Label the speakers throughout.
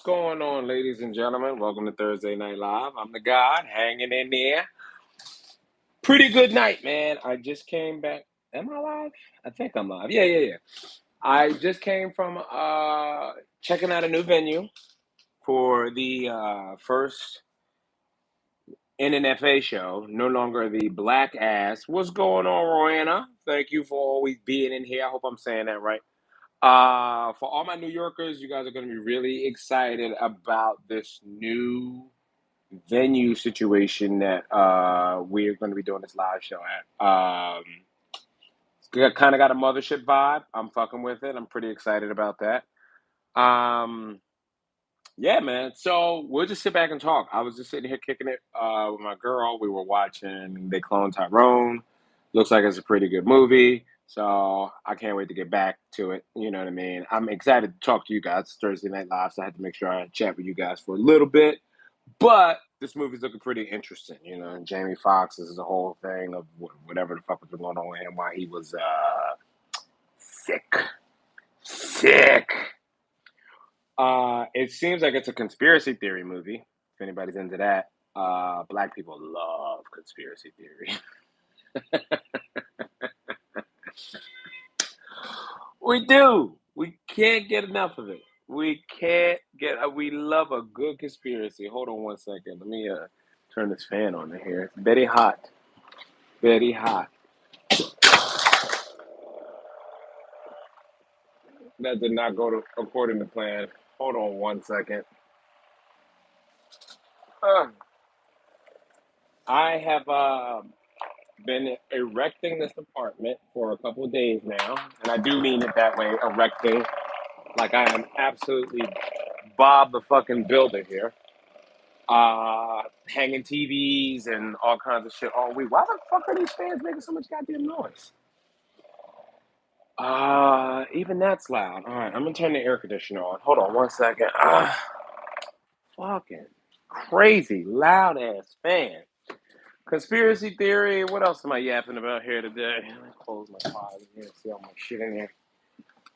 Speaker 1: What's going on, ladies and gentlemen? Welcome to Thursday Night Live. I'm the God hanging in there. Pretty good night, man. I just came back. Am I live? I think I'm live. Yeah. I just came from checking out a new venue for the first NNFA show. No longer the Black Ass. What's going on, Roanna? Thank you for always being in here. I hope I'm saying that right. For all my New Yorkers, you guys are going to be really excited about this new venue situation that we're going to be doing this live show at. Kind of got a mothership vibe. I'm fucking with it. I'm pretty excited about that. Um, yeah, man. So we'll just sit back and talk. I was just sitting here kicking it with my girl. We were watching They Clone Tyrone. Looks like it's a pretty good movie. So I can't wait to get back to it. You know what I mean? I'm excited to talk to you guys. It's Thursday Night Live, so I had to make sure I chat with you guys for a little bit. But this movie's looking pretty interesting, you know. And Jamie Foxx is the whole thing of whatever the fuck was going on with him, why he was sick. Sick. It seems like it's a conspiracy theory movie. If anybody's into that, black people love conspiracy theory. We do. We can't get enough of it. We can't get. We love a good conspiracy. Hold on one second. Let me turn this fan on in here. It's very hot. Very hot. That did not go to according to plan. Hold on one second. Uh, I have been erecting this apartment for a couple of days now, and I do mean it that way, erecting, like I am absolutely Bob the fucking builder here. Hanging TVs and all kinds of shit all week. Why the fuck are these fans making so much goddamn noise? Even that's loud. All right, I'm gonna turn the air conditioner on. Hold on one second. Fucking crazy loud ass fan. Conspiracy theory. What else am I yapping about here today? Let me close my closet here and see all my shit in here.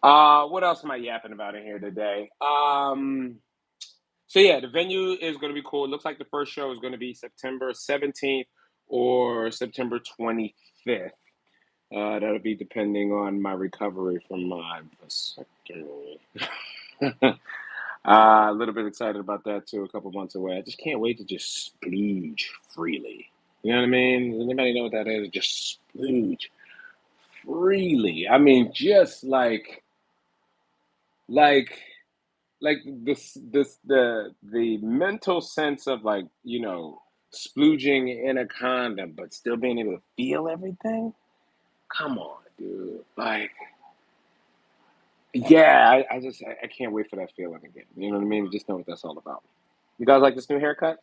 Speaker 1: What else am I yapping about in here today? So yeah, the venue is going to be cool. It looks like the first show is going to be September 17th or September 25th. That'll be depending on my recovery from my vasectomy. A little bit excited about that too. A couple months away. I just can't wait to just splooge freely. You know what I mean? Does anybody know what that is? Just splooge freely. I mean, just like, like the mental sense of like splooging in a condom, but still being able to feel everything. Come on, dude. Like, yeah, I can't wait for that feeling again. You know what I mean? Just know what that's all about. You guys like this new haircut?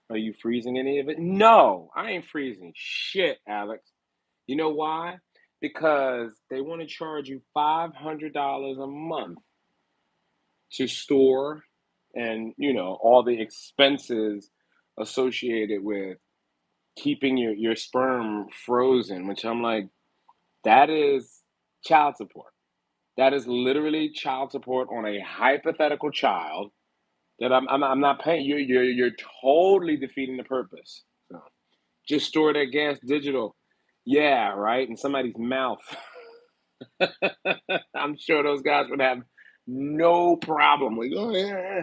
Speaker 1: Are you freezing any of it? No, I ain't freezing shit, Alex. You know why? Because they want to charge you $500 a month to store and, all the expenses associated with keeping your sperm frozen, which I'm like, that is child support. That is literally child support on a hypothetical child that I'm not paying. You're totally defeating the purpose. So just store that gas digital. Yeah, right, in somebody's mouth. I'm sure those guys would have no problem. Like, oh yeah.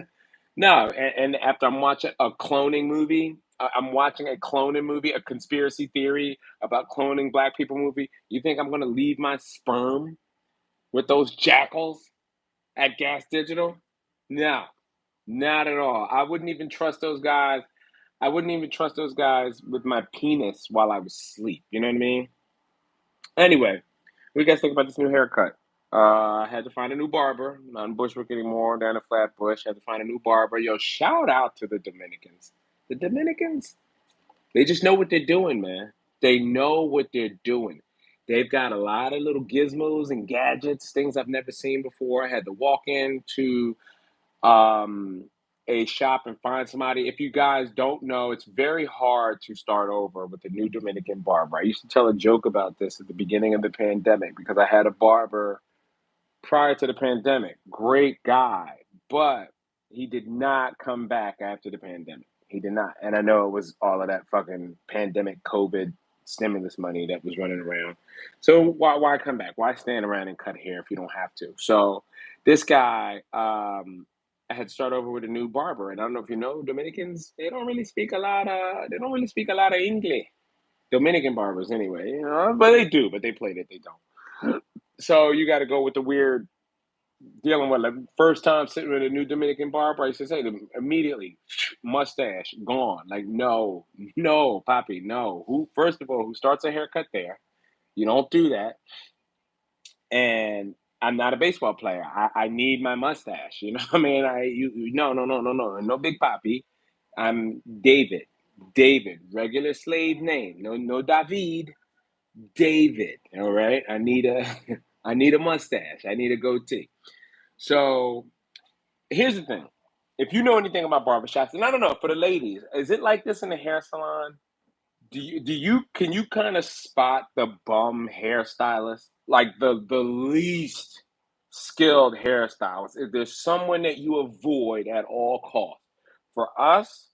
Speaker 1: No, and after I'm watching a cloning movie, I'm watching a cloning movie, a conspiracy theory about cloning black people movie. You think I'm gonna leave my sperm with those jackals at Gas Digital? No, not at all. I wouldn't even trust those guys. I wouldn't even trust those guys with my penis while I was asleep. You know what I mean? Anyway, what do you guys think about this new haircut? I had to find a new barber. Not in Bushwick anymore, down in Flatbush. Had to find a new barber. Yo, shout out to the Dominicans. The Dominicans, they just know what they're doing, man. They know what they're doing. They've got a lot of little gizmos and gadgets, things I've never seen before. I had to walk into um, a shop and find somebody. If you guys don't know, it's very hard to start over with a new Dominican barber. I used to tell a joke about this at the beginning of the pandemic because I had a barber prior to the pandemic. Great guy, but He did not come back after the pandemic. He did not. And I know it was all of that fucking pandemic COVID stimulus money that was running around. So why come back? Why stand around and cut hair if you don't have to? So this guy, I had started over with a new barber, and I don't know if you know, Dominicans, they don't really speak a lot of English. Dominican barbers anyway, but they do, but they played it, they don't. So you got to go with the weird dealing with like first time sitting with a new Dominican barber. I used to say to them immediately, mustache gone. Like no, no, Poppy, no. Who first of all, who starts a haircut there? You don't do that. And I'm not a baseball player. I need my mustache. You know what I mean? No, no, no, no, no, no big Poppy. I'm David. David, regular slave name. No David. David. All right. I need a I need a mustache. I need a goatee. So here's the thing. If you know anything about barbershops, and I don't know, for the ladies, is it like this in the hair salon? Do you can you kind of spot the bum hairstylist? Like the least skilled hairstylist? If there's someone that you avoid at all costs. For us,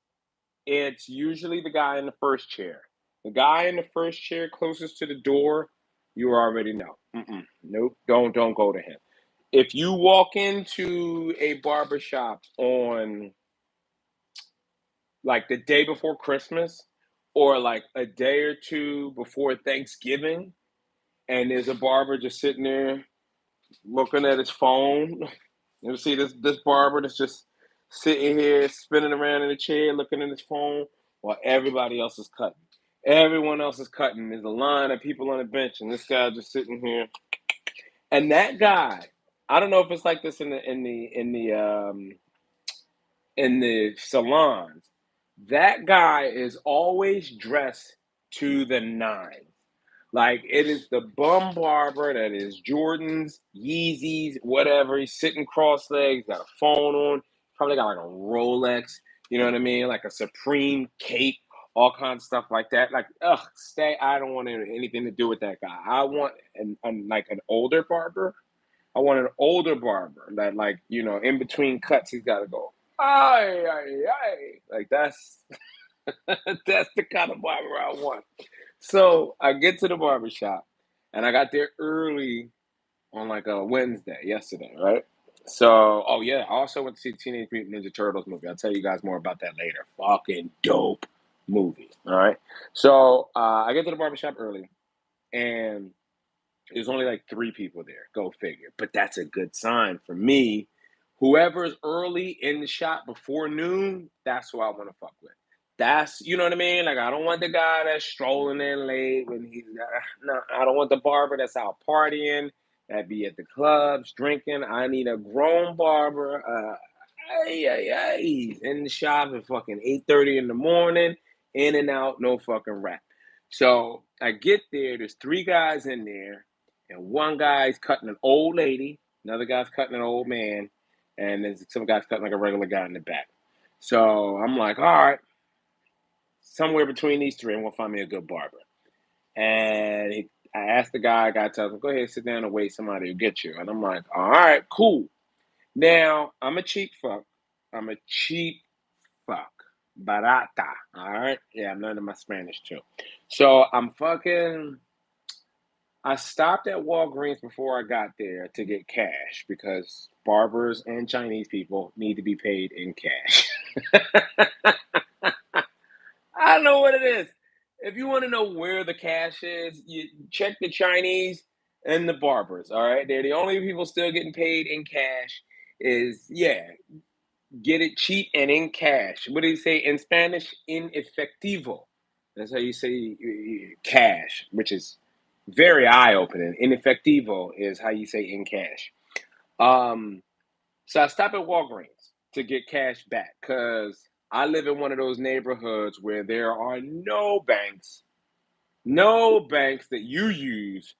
Speaker 1: it's usually the guy in the first chair. The guy in the first chair closest to the door, you already know. Nope, don't go to him. If you walk into a barber shop on like the day before Christmas or like a day or two before Thanksgiving, and there's a barber just sitting there looking at his phone, you see this barber that's just sitting here spinning around in a chair looking at his phone while everybody else is cutting. Everyone else is cutting. There's a line of people on the bench, and this guy just sitting here. And that guy, I don't know if it's like this in the salons. That guy is always dressed to the nines. Like it is the bum barber that is Jordans, Yeezys, whatever. He's sitting cross legs, got a phone on, probably got like a Rolex, you know what I mean? Like a Supreme cape, all kinds of stuff like that. Like, ugh, stay. I don't want anything to do with that guy. I want like an older barber. I want an older barber that, like, in between cuts, he's got to go, ay, ay, ay. Like, that's that's the kind of barber I want. So I get to the barber shop, and I got there early on like a Wednesday, yesterday, right? So, oh yeah, I also went to see Teenage Mutant Ninja Turtles movie. I'll tell you guys more about that later. Fucking dope movie. All right. So I get to the barber shop early, and there's only like three people there. Go figure. But that's a good sign for me. Whoever's early in the shop before noon, that's who I want to fuck with. That's, you know what I mean? Like, I don't want the guy that's strolling in late when he's, no, I don't want the barber that's out partying, that be at the clubs drinking. I need a grown barber, in the shop at fucking 8:30 in the morning, in and out, no fucking rap. So I get there, there's three guys in there, and one guy's cutting an old lady, another guy's cutting an old man, and there's some guys cutting like a regular guy in the back. So I'm like, all right, somewhere between these three, I'm gonna find me a good barber. And I asked the guy tells me, go ahead, sit down and wait, somebody will get you. And I'm like, all right, cool. Now, I'm a cheap fuck. I'm a cheap fuck. Barata. All right? Yeah, I'm learning my Spanish too. So I stopped at Walgreens before I got there to get cash because barbers and Chinese people need to be paid in cash. I don't know what it is. If you want to know where the cash is, you check the Chinese and the barbers. All right, they're the only people still getting paid in cash. Yeah, get it cheap and in cash. What do you say in Spanish? In efectivo. That's how you say cash, which is very eye opening. In efectivo is how you say in cash. Um, so I stopped at Walgreens to get cash back because I live in one of those neighborhoods where there are no banks that you use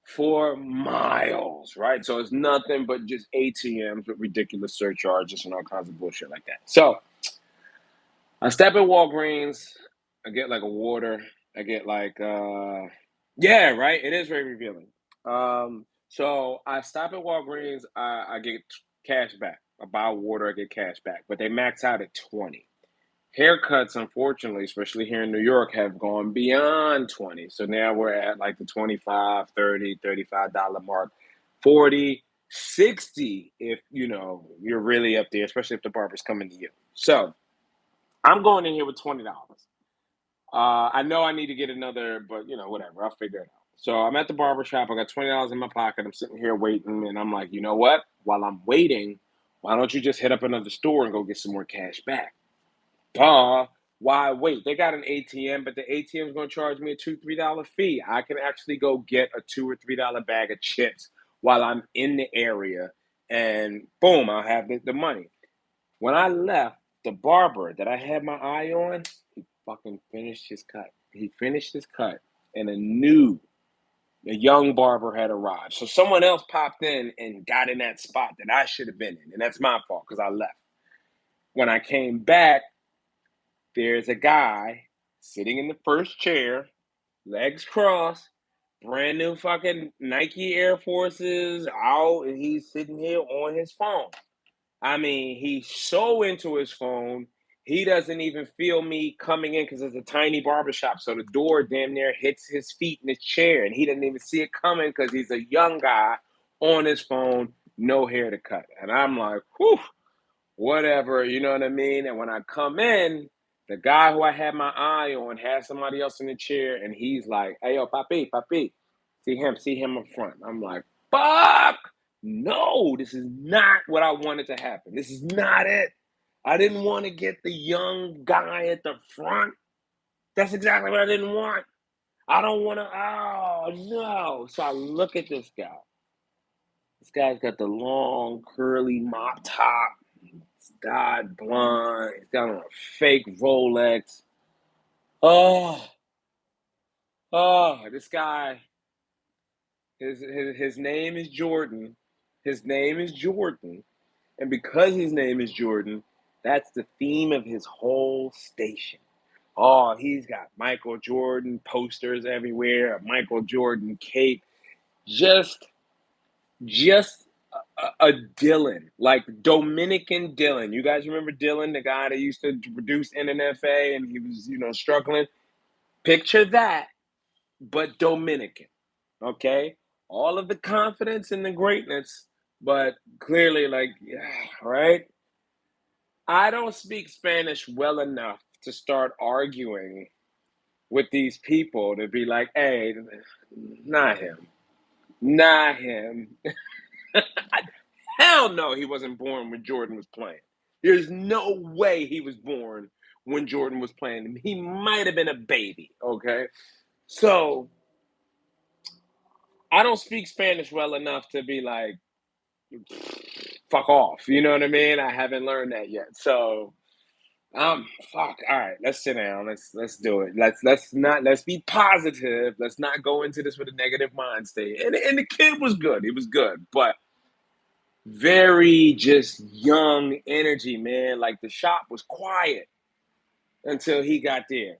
Speaker 1: for miles, right? So it's nothing but just ATMs with ridiculous surcharges and all kinds of bullshit like that. So I stop at Walgreens, I get like a water, I get like yeah, right? It is very revealing. So I stop at Walgreens, I get cash back. I buy water, I get cash back, but they max out at 20. Haircuts, unfortunately, especially here in New York, have gone beyond 20. So now we're at like the 25, 30, $35 mark, 40, 60 if you're really up there, especially if the barber's coming to you. So I'm going in here with $20. I know I need to get another, but whatever. I'll figure it out. So I'm at the barber shop. I got $20 in my pocket. I'm sitting here waiting, and I'm like, you know what? While I'm waiting, why don't you just hit up another store and go get some more cash back? Duh. Why wait? They got an ATM, but the ATM is going to charge me a $2, $3 fee. I can actually go get a $2 or $3 bag of chips while I'm in the area, and boom, I'll have the money. When I left, the barber that I had my eye on, he fucking finished his cut. He finished his cut, and a young barber had arrived. So someone else popped in and got in that spot that I should have been in, and that's my fault because I left. When I came back, there's a guy sitting in the first chair, legs crossed, brand new fucking Nike Air Forces out, and he's sitting here on his phone. I mean, he's so into his phone, he doesn't even feel me coming in because it's a tiny barbershop. So the door damn near hits his feet in his chair, and he doesn't even see it coming because he's a young guy on his phone, no hair to cut. And I'm like, whew, whatever, you know what I mean? And when I come in, the guy who I had my eye on had somebody else in the chair, and he's like, hey, yo, papi, see him up front. I'm like, fuck, no, this is not what I wanted to happen. This is not it. I didn't want to get the young guy at the front. That's exactly what I didn't want. I don't want to, oh, no. So I look at this guy. This guy's got the long, curly mop top. God blonde. He's got on a fake Rolex. Oh, this guy. His name is Jordan. His name is Jordan, and because his name is Jordan, that's the theme of his whole station. Oh, he's got Michael Jordan posters everywhere, a Michael Jordan cape. Just just a Dylan, like Dominican Dylan. You guys remember Dylan, the guy that used to produce NNFA and he was, struggling? Picture that, but Dominican, okay? All of the confidence and the greatness, but clearly, like, yeah, right? I don't speak Spanish well enough to start arguing with these people to be like, hey, not him. Not him. Hell no, he wasn't born when Jordan was playing. There's no way he was born when Jordan was playing. He might have been a baby, okay? So I don't speak Spanish well enough to be like, fuck off. You know what I mean? I haven't learned that yet. So fuck. All right, let's sit down. Let's do it. Let's be positive. Let's not go into this with a negative mind state. And the kid was good. He was good, but very just young energy, man. Like the shop was quiet until he got there.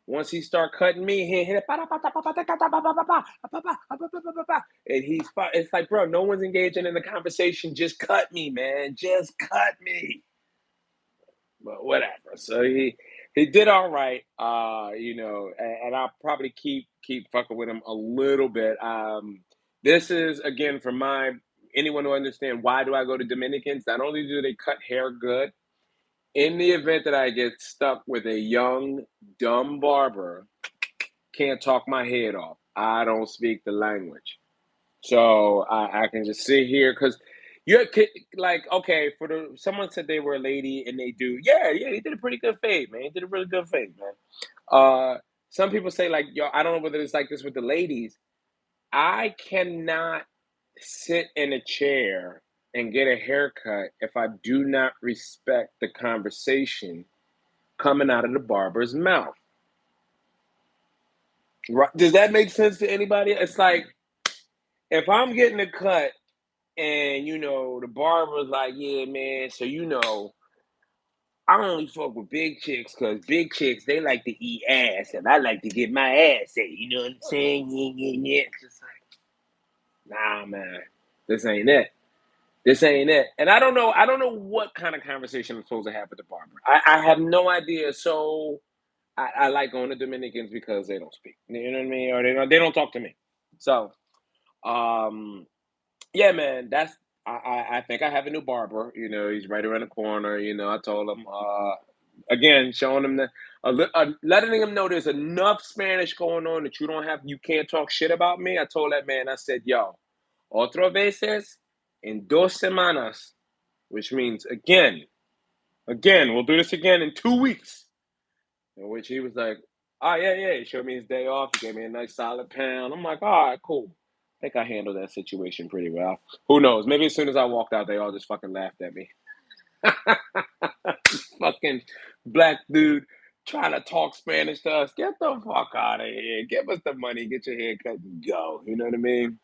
Speaker 1: Once he start cutting me, he hit it, and it's like, bro, no one's engaging in the conversation. Just cut me, man. Just cut me. But whatever. So he did all right, and I'll probably keep fucking with him a little bit. This is again for anyone who understand why do I go to Dominicans? Not only do they cut hair good, in the event that I get stuck with a young dumb barber, can't talk my head off. I don't speak the language, so I can just sit here because you're like, okay, someone said they were a lady and they do, yeah, he did a pretty good fade, man. He did a really good fade, man. Some people say like, yo, I don't know whether it's like this with the ladies. I cannot sit in a chair and get a haircut if I do not respect the conversation coming out of the barber's mouth. Right? Does that make sense to anybody? It's like if I'm getting a cut and the barber's like, yeah, man, so I only fuck with big chicks because big chicks they like to eat ass and I like to get my ass ate. You know what I'm saying? Yeah, yeah, yeah. It's just like, nah, man, this ain't it. This ain't it. And I don't know what kind of conversation I'm supposed to have with the barber. I have no idea. So I like going to Dominicans because they don't speak. You know what I mean? Or they don't talk to me. So um yeah, man, I think I have a new barber. He's right around the corner. I told him again, showing him letting him know there's enough Spanish going on that you can't talk shit about me. I told that man, I said, yo, otro veces en 2 semanas, which means again, we'll do this again in 2 weeks. In which he was like, oh, yeah, yeah. He showed me his day off. He gave me a nice solid pound. I'm like, all right, cool. I think I handled that situation pretty well. Who knows? Maybe as soon as I walked out, they all just fucking laughed at me. Fucking black dude trying to talk Spanish to us. Get the fuck out of here. Give us the money. Get your hair cut and go. You know what I mean?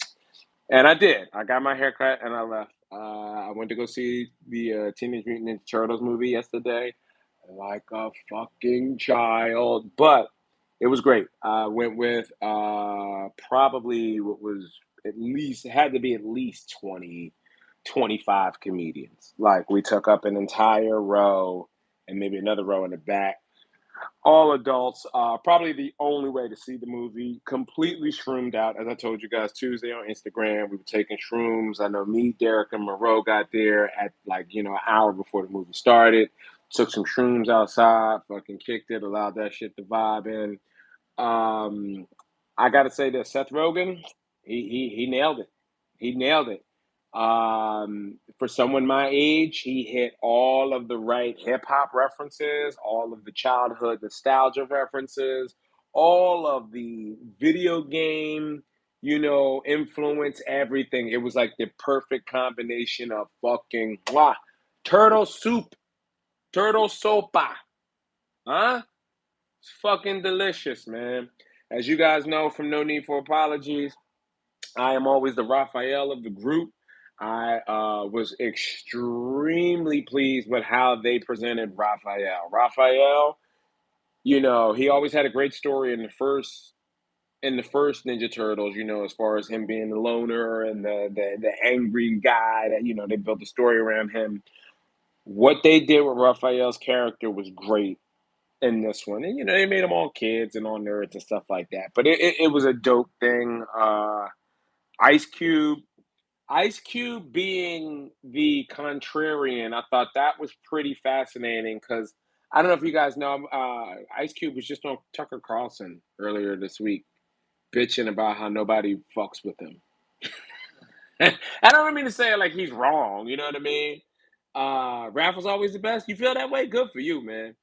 Speaker 1: And I did. I got my hair cut and I left. I went to go see the Teenage Mutant Ninja Turtles movie yesterday, like a fucking child. But it was great. I went with probably what was at least, it had to be at least 20, 25 comedians. Like we took up an entire row and maybe another row in the back, all adults. Probably the only way to see the movie. Completely shroomed out. As I told you guys Tuesday on Instagram, we were taking shrooms. I know me, Derek, and Moreau got there at an hour before the movie started. Took some shrooms outside, fucking kicked it, allowed that shit to vibe in. Um, I got to say that Seth Rogen, he nailed it. He nailed it. For someone my age, he hit all of the right hip hop references, all of the childhood nostalgia references, all of the video game, influence, everything. It was like the perfect combination of fucking turtle soup, turtle sopa, huh? It's fucking delicious, man. As you guys know from No Need for Apologies, I am always the Raphael of the group. I was extremely pleased with how they presented Raphael. Raphael, he always had a great story in the first Ninja Turtles. As far as him being the loner and the angry guy that they built a story around him. What they did with Raphael's character was great in this one. And they made them all kids and all nerds and stuff like that. But it was a dope thing. Ice Cube, Ice Cube being the contrarian, I thought that was pretty fascinating because I don't know if you guys know, Ice Cube was just on Tucker Carlson earlier this week, bitching about how nobody fucks with him. I don't mean to say it like he's wrong, you know what I mean? Raph was always the best. You feel that way? Good for you, man.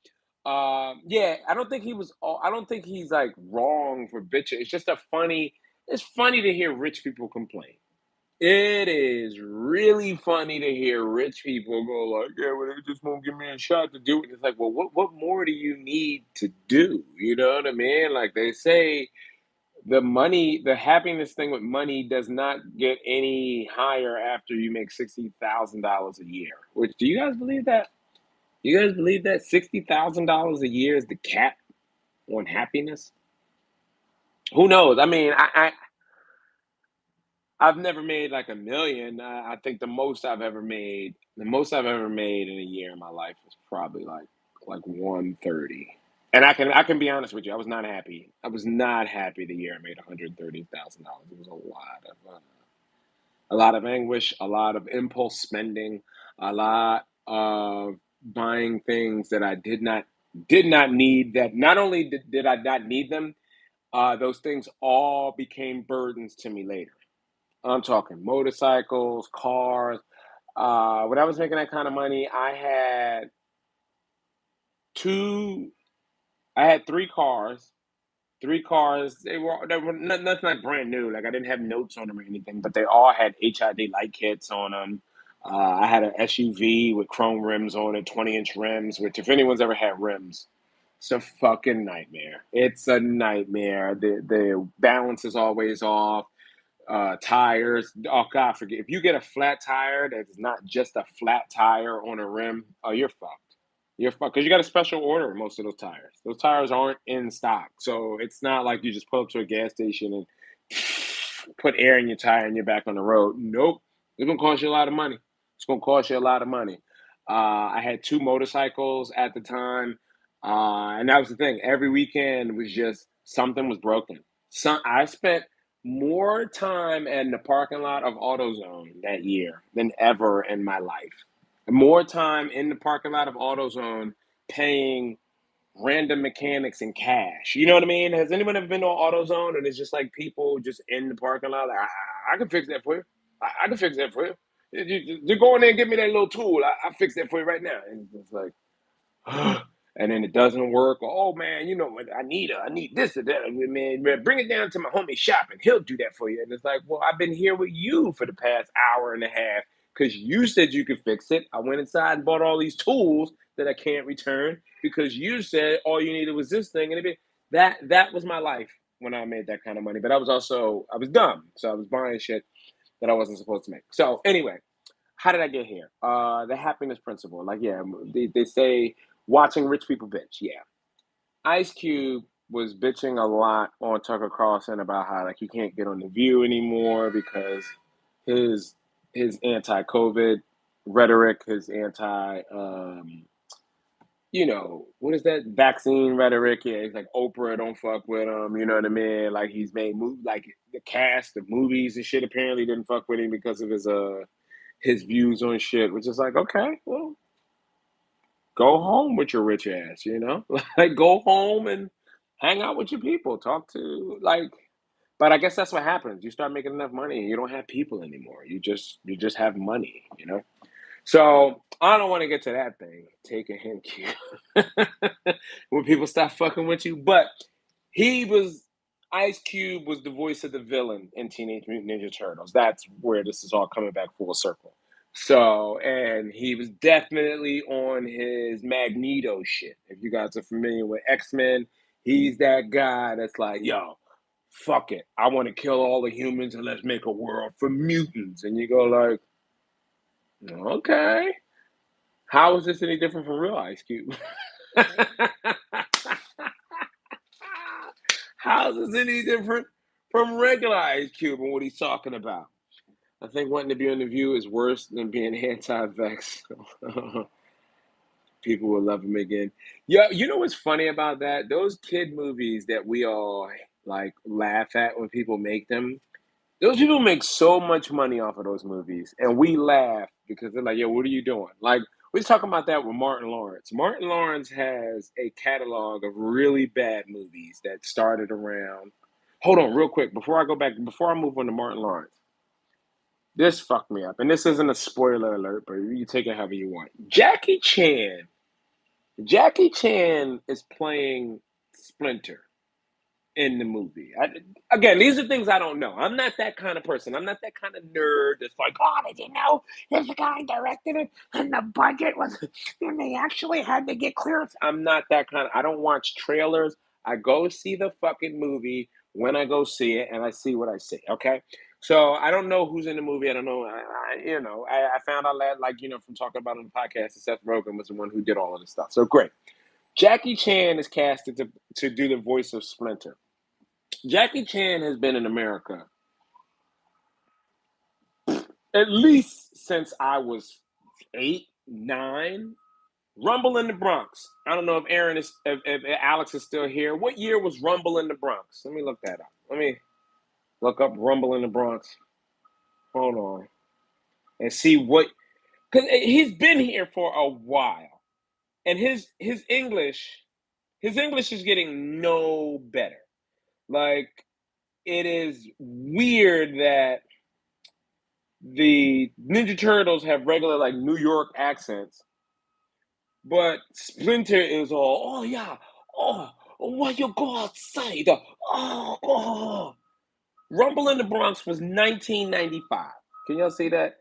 Speaker 1: Yeah, I don't think he was. I don't think he's like wrong for bitching. It's just It's funny to hear rich people complain. It is really funny to hear rich people go like, "Yeah, well, they just won't give me a shot to do it." It's like, well, what more do you need to do? You know what I mean? Like they say, the happiness thing with money does not get any higher after you make $60,000 a year. Which do you guys believe that? You guys believe that $60,000 a year is the cap on happiness? Who knows? I mean, I've never made like a million. I think the most I've ever made in a year in my life was probably like 130. And I can be honest with you, I was not happy. I was not happy the year I made $130,000. It was a lot of anguish, a lot of impulse spending, a lot of buying things that I did not need. That not only did I not need them, those things all became burdens to me later. I'm talking motorcycles, cars. When I was making that kind of money, two, I had three cars. Three cars. They were nothing like brand new. Like I didn't have notes on them or anything, but they all had HID light kits on them. I had an SUV with chrome rims on it, 20-inch rims. Which, if anyone's ever had rims, it's a fucking nightmare. It's a nightmare. The balance is always off. Tires. Oh God, forget if you get a flat tire that's not just a flat tire on a rim. Oh, you're fucked. You're fucked because you got a special order most of those tires. Those tires aren't in stock, so it's not like you just pull up to a gas station and put air in your tire and you're back on the road. Nope, it's gonna cost you a lot of money. It's gonna cost you a lot of money. I had two motorcycles at the time, and that was the thing. Every weekend was just something was broken. I spent more time in the parking lot of AutoZone that year than ever in my life. More time in the parking lot of AutoZone paying random mechanics in cash. You know what I mean? Has anyone ever been to AutoZone and it's just like people just in the parking lot? Like, I can fix that for you. I can fix that for you. You go in there and give me that little tool. I fix that for you right now. And it's like, and then it doesn't work. Oh man, you know what? I need this or that. Man, bring it down to my homie shop and he'll do that for you. And it's like, well, I've been here with you for the past hour and a half because you said you could fix it. I went inside and bought all these tools that I can't return because you said all you needed was this thing. And that was my life when I made that kind of money. But I was dumb, so I was buying shit that I wasn't supposed to make. So anyway, how did I get here? The happiness principle. Like, yeah, they say watching rich people bitch. Yeah. Ice Cube was bitching a lot on Tucker Carlson about how like he can't get on the View anymore because his his anti-COVID rhetoric, his anti what is that vaccine rhetoric? Yeah, it's like Oprah don't fuck with him. You know what I mean? Like he's made like the cast of movies and shit apparently didn't fuck with him because of his views on shit, which is like, okay, well, go home with your rich ass, you know? Like go home and hang out with your people. Talk to like but I guess that's what happens. You start making enough money and you don't have people anymore. You just have money, you know? So I don't want to get to that thing, taking him cute. When people stop fucking with you. But he was Ice Cube was the voice of the villain in Teenage Mutant Ninja Turtles. That's where this is all coming back full circle. So, and he was definitely on his Magneto shit. If you guys are familiar with X-Men, he's that guy that's like, yo, fuck it. I want to kill all the humans and let's make a world for mutants. And you go like, okay. How is this any different from real Ice Cube? How is this any different from regular Ice Cube and what he's talking about? I think wanting to be on the View is worse than being anti-vax. People will love him again. Yeah, you know what's funny about that? Those kid movies that we all like laugh at when people make them. Those people make so much money off of those movies, and we laugh because they're like, "Yo, what are you doing?" Like we was talking about that with Martin Lawrence. Martin Lawrence has a catalog of really bad movies that started around. Hold on, real quick, before I go back, before I move on to Martin Lawrence. This fucked me up, and this isn't a spoiler alert, but you take it however you want. Jackie Chan. Jackie Chan is playing Splinter in the movie. Again, these are things I don't know. I'm not that kind of person. I'm not that kind of nerd that's like, oh, did you know this guy directed it and the budget was, and they actually had to get clearance? I'm not that kind of, I don't watch trailers. I go see the fucking movie when I go see it and I see what I see, okay? So I don't know who's in the movie. I don't know. I found out that, like, from talking about it on the podcast, that Seth Rogen was the one who did all of this stuff. So great. Jackie Chan is casted to do the voice of Splinter. Jackie Chan has been in America at least since I was 8, 9. Rumble in the Bronx. I don't know if if Alex is still here. What year was Rumble in the Bronx? Let me look that up. Let me look up Rumble in the Bronx. Hold on, and see what because he's been here for a while, and his English is getting no better. Like it is weird that the Ninja Turtles have regular like New York accents, but Splinter is all, oh yeah, oh, why you go outside? Oh. Rumble in the Bronx was 1995. Can y'all see that?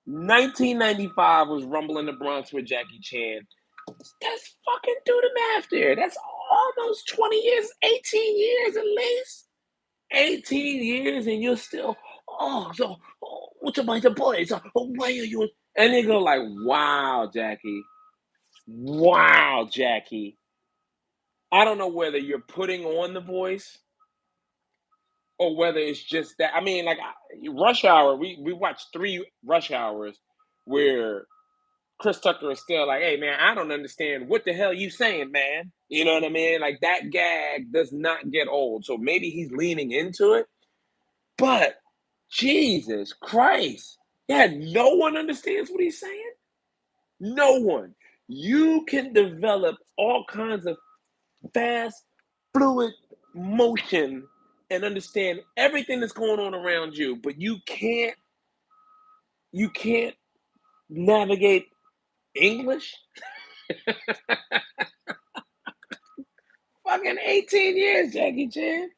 Speaker 1: 1995 was Rumble in the Bronx with Jackie Chan. That's fucking do the math there. That's almost 20 years, 18 years at least. 18 years and you're still, what's about the boys? Why are you? And they go like, wow, Jackie. Wow, Jackie. I don't know whether you're putting on the voice or whether it's just that. I mean, like Rush Hour, we watched 3 Rush Hours. where Chris Tucker is still like, hey man, I don't understand what the hell you saying, man. You know what I mean? Like that gag does not get old. So maybe he's leaning into it, but Jesus Christ. Yeah, no one understands what he's saying. No one. You can develop all kinds of fast, fluid motion and understand everything that's going on around you, but you can't navigate English. Fucking 18 years, Jackie Chan.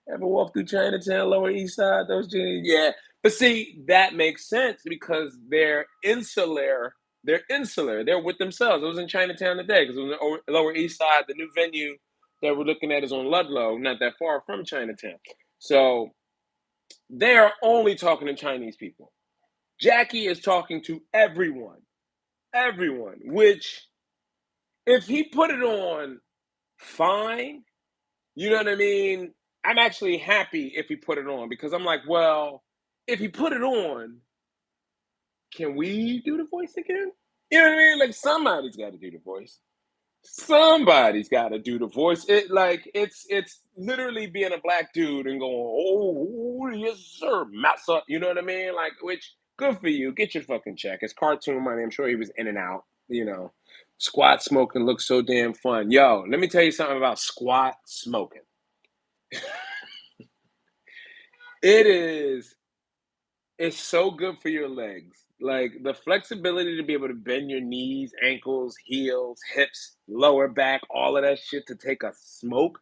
Speaker 1: Ever walk through Chinatown, Lower East Side, those jeans? Yeah. But see, that makes sense because they're insular. They're insular. They're with themselves. I was in Chinatown today because it was on the Lower East Side. The new venue that we're looking at is on Ludlow, not that far from Chinatown. So they are only talking to Chinese people. Jackie is talking to everyone. Everyone. Which, if he put it on, fine. You know what I mean? I'm actually happy if he put it on because I'm like, well, if he put it on, can we do the voice again? You know what I mean? Like somebody's got to do the voice. Somebody's got to do the voice. It's literally being a black dude and going, oh yes sir, massa. You know what I mean? Like, which good for you. Get your fucking check. It's cartoon money. I'm sure he was in and out. You know, squat smoking looks so damn fun. Yo, let me tell you something about squat smoking. It is. It's so good for your legs. Like the flexibility to be able to bend your knees, ankles, heels, hips, lower back, all of that shit to take a smoke,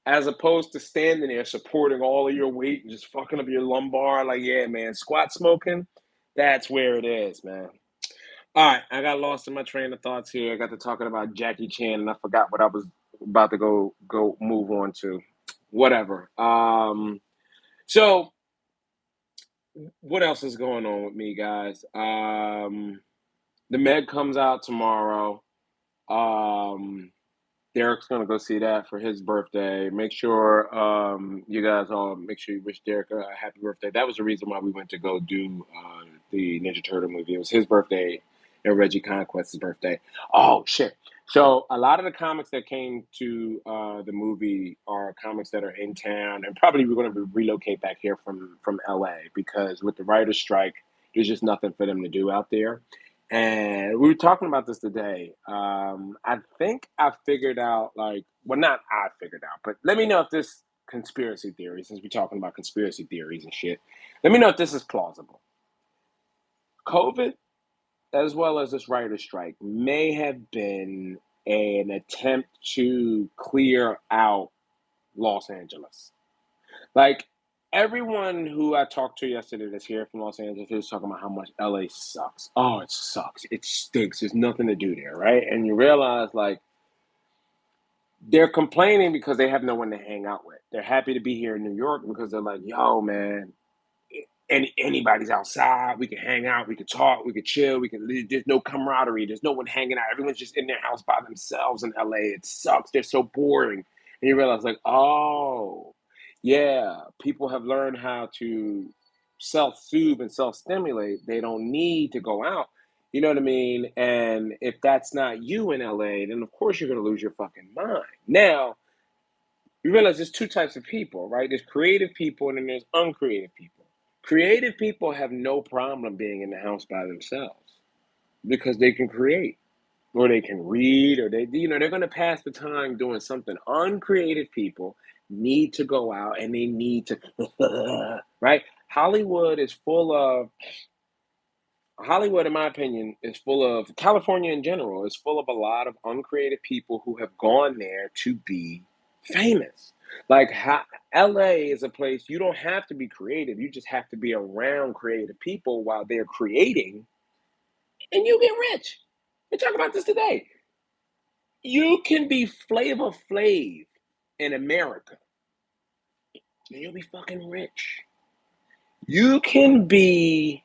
Speaker 1: as opposed to standing there supporting all of your weight and just fucking up your lumbar. Like, yeah, man, squat smoking, that's where it is, man. All right, I got lost in my train of thoughts here. I got to talking about Jackie Chan and I forgot what I was about to go move on to. Whatever. So what else is going on with me, guys? The Meg comes out tomorrow. Um, Derek's gonna go see that for his birthday. Make sure you guys all make sure you wish Derek a happy birthday. That was the reason why we went to go do the Ninja Turtle movie. It was his birthday and Reggie Conquest's birthday. Oh shit! So a lot of the comics that came to the movie are comics that are in town, and probably we're going to relocate back here from LA because with the writer's strike, there's just nothing for them to do out there. And we were talking about this today. I think I figured out, like, well, not I figured out, but let me know if this conspiracy theory, since we're talking about conspiracy theories and shit, let me know if this is plausible. COVID, as well as this writer's strike, may have been an attempt to clear out Los Angeles. Like everyone who I talked to yesterday that's here from Los Angeles is talking about how much LA sucks. Oh, it sucks. It stinks. There's nothing to do there, right? And you realize like they're complaining because they have no one to hang out with. They're happy to be here in New York because they're like, yo, man, anybody's outside. We can hang out. We can talk. We can chill. We can. There's no camaraderie. There's no one hanging out. Everyone's just in their house by themselves in LA. It sucks. They're so boring. And you realize, like, oh, yeah, people have learned how to self-soothe and self-stimulate. They don't need to go out. You know what I mean? And if that's not you in LA, then of course you're gonna lose your fucking mind. Now, you realize there's two types of people, right? There's creative people and then there's uncreative people. Creative people have no problem being in the house by themselves because they can create or they can read or they're going to pass the time doing something. Uncreative people need to go out and they need to, right? Hollywood, in my opinion, is full of, California in general, is full of a lot of uncreative people who have gone there to be famous. Like LA is a place you don't have to be creative. You just have to be around creative people while they're creating and you get rich. We talk about this today. You can be Flavor Flav in America and you'll be fucking rich. You can be,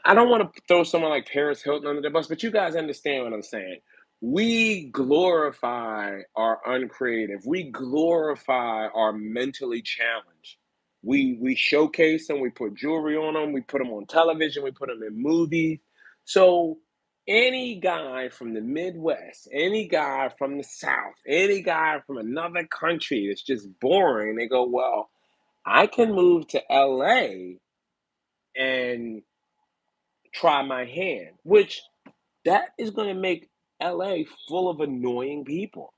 Speaker 1: I don't want to throw someone like Paris Hilton under the bus, but you guys understand what I'm saying. We glorify our uncreative. We glorify our mentally challenged. We showcase them, we put jewelry on them, we put them on television, we put them in movies. So any guy from the Midwest, any guy from the South, any guy from another country that's just boring, they go, well, I can move to LA and try my hand, which that is going to make LA full of annoying people.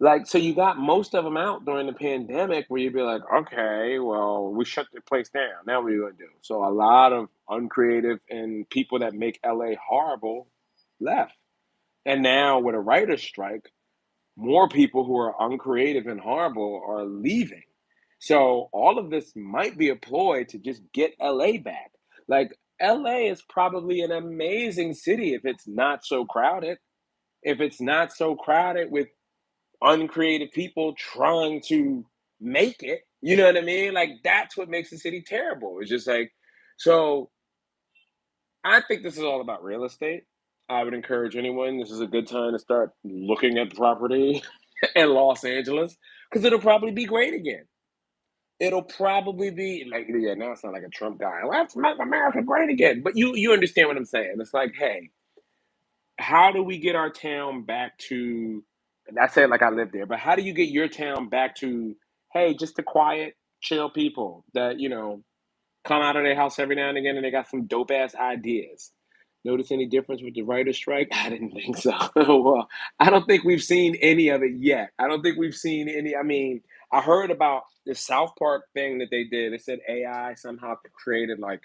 Speaker 1: Like, so you got most of them out during the pandemic where you'd be like, okay, well, we shut the place down. Now what are you going to do? So a lot of uncreative and people that make LA horrible left. And now with a writer's strike, more people who are uncreative and horrible are leaving. So all of this might be a ploy to just get LA back. Like, LA is probably an amazing city if it's not so crowded. If it's not so crowded with uncreative people trying to make it. You know what I mean? Like, that's what makes the city terrible. It's just like, so I think this is all about real estate. I would encourage anyone, this is a good time to start looking at property in Los Angeles because it'll probably be great again. It'll probably be like, yeah, now it's not like a Trump guy. Let's make America great again. But you understand what I'm saying. It's like, hey, how do we get our town back to, and I say it like I live there, but how do you get your town back to, hey, just the quiet, chill people that, come out of their house every now and again and they got some dope ass ideas? Notice any difference with the writer's strike? I didn't think so. Well, I don't think we've seen any of it yet. I don't think we've seen any. I mean, I heard about the South Park thing that they did. They said AI somehow created like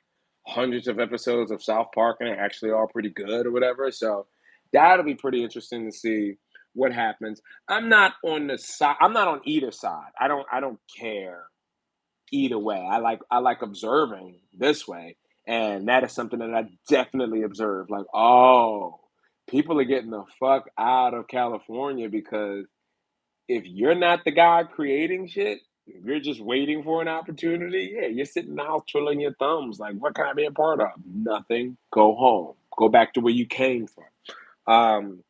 Speaker 1: hundreds of episodes of South Park and they're actually all pretty good or whatever. So that'll be pretty interesting to see what happens. I'm not on the side. I'm not on either side. I don't care either way. I like observing this way, and that is something that I definitely observe. Like, oh, people are getting the fuck out of California because if you're not the guy creating shit, if you're just waiting for an opportunity, yeah, you're sitting in the house twiddling your thumbs. Like, what can I be a part of? Nothing. Go home. Go back to where you came from. Um,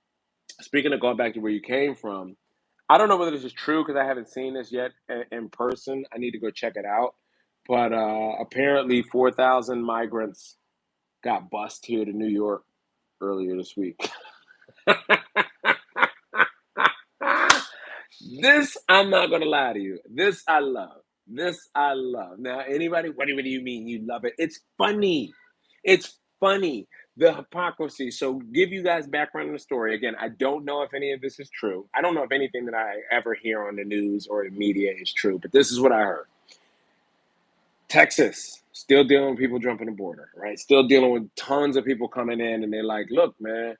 Speaker 1: Speaking of going back to where you came from, I don't know whether this is true because I haven't seen this yet in person. I need to go check it out. But apparently, 4,000 migrants got bused here to New York earlier this week. This, I'm not going to lie to you. This I love. This I love. Now, anybody, what do you mean you love it? It's funny. It's funny. The hypocrisy. So, give you guys background on the story. Again, I don't know if any of this is true. I don't know if anything that I ever hear on the news or the media is true, but this is what I heard. Texas, still dealing with people jumping the border, right? Still dealing with tons of people coming in, and they're like, look, man,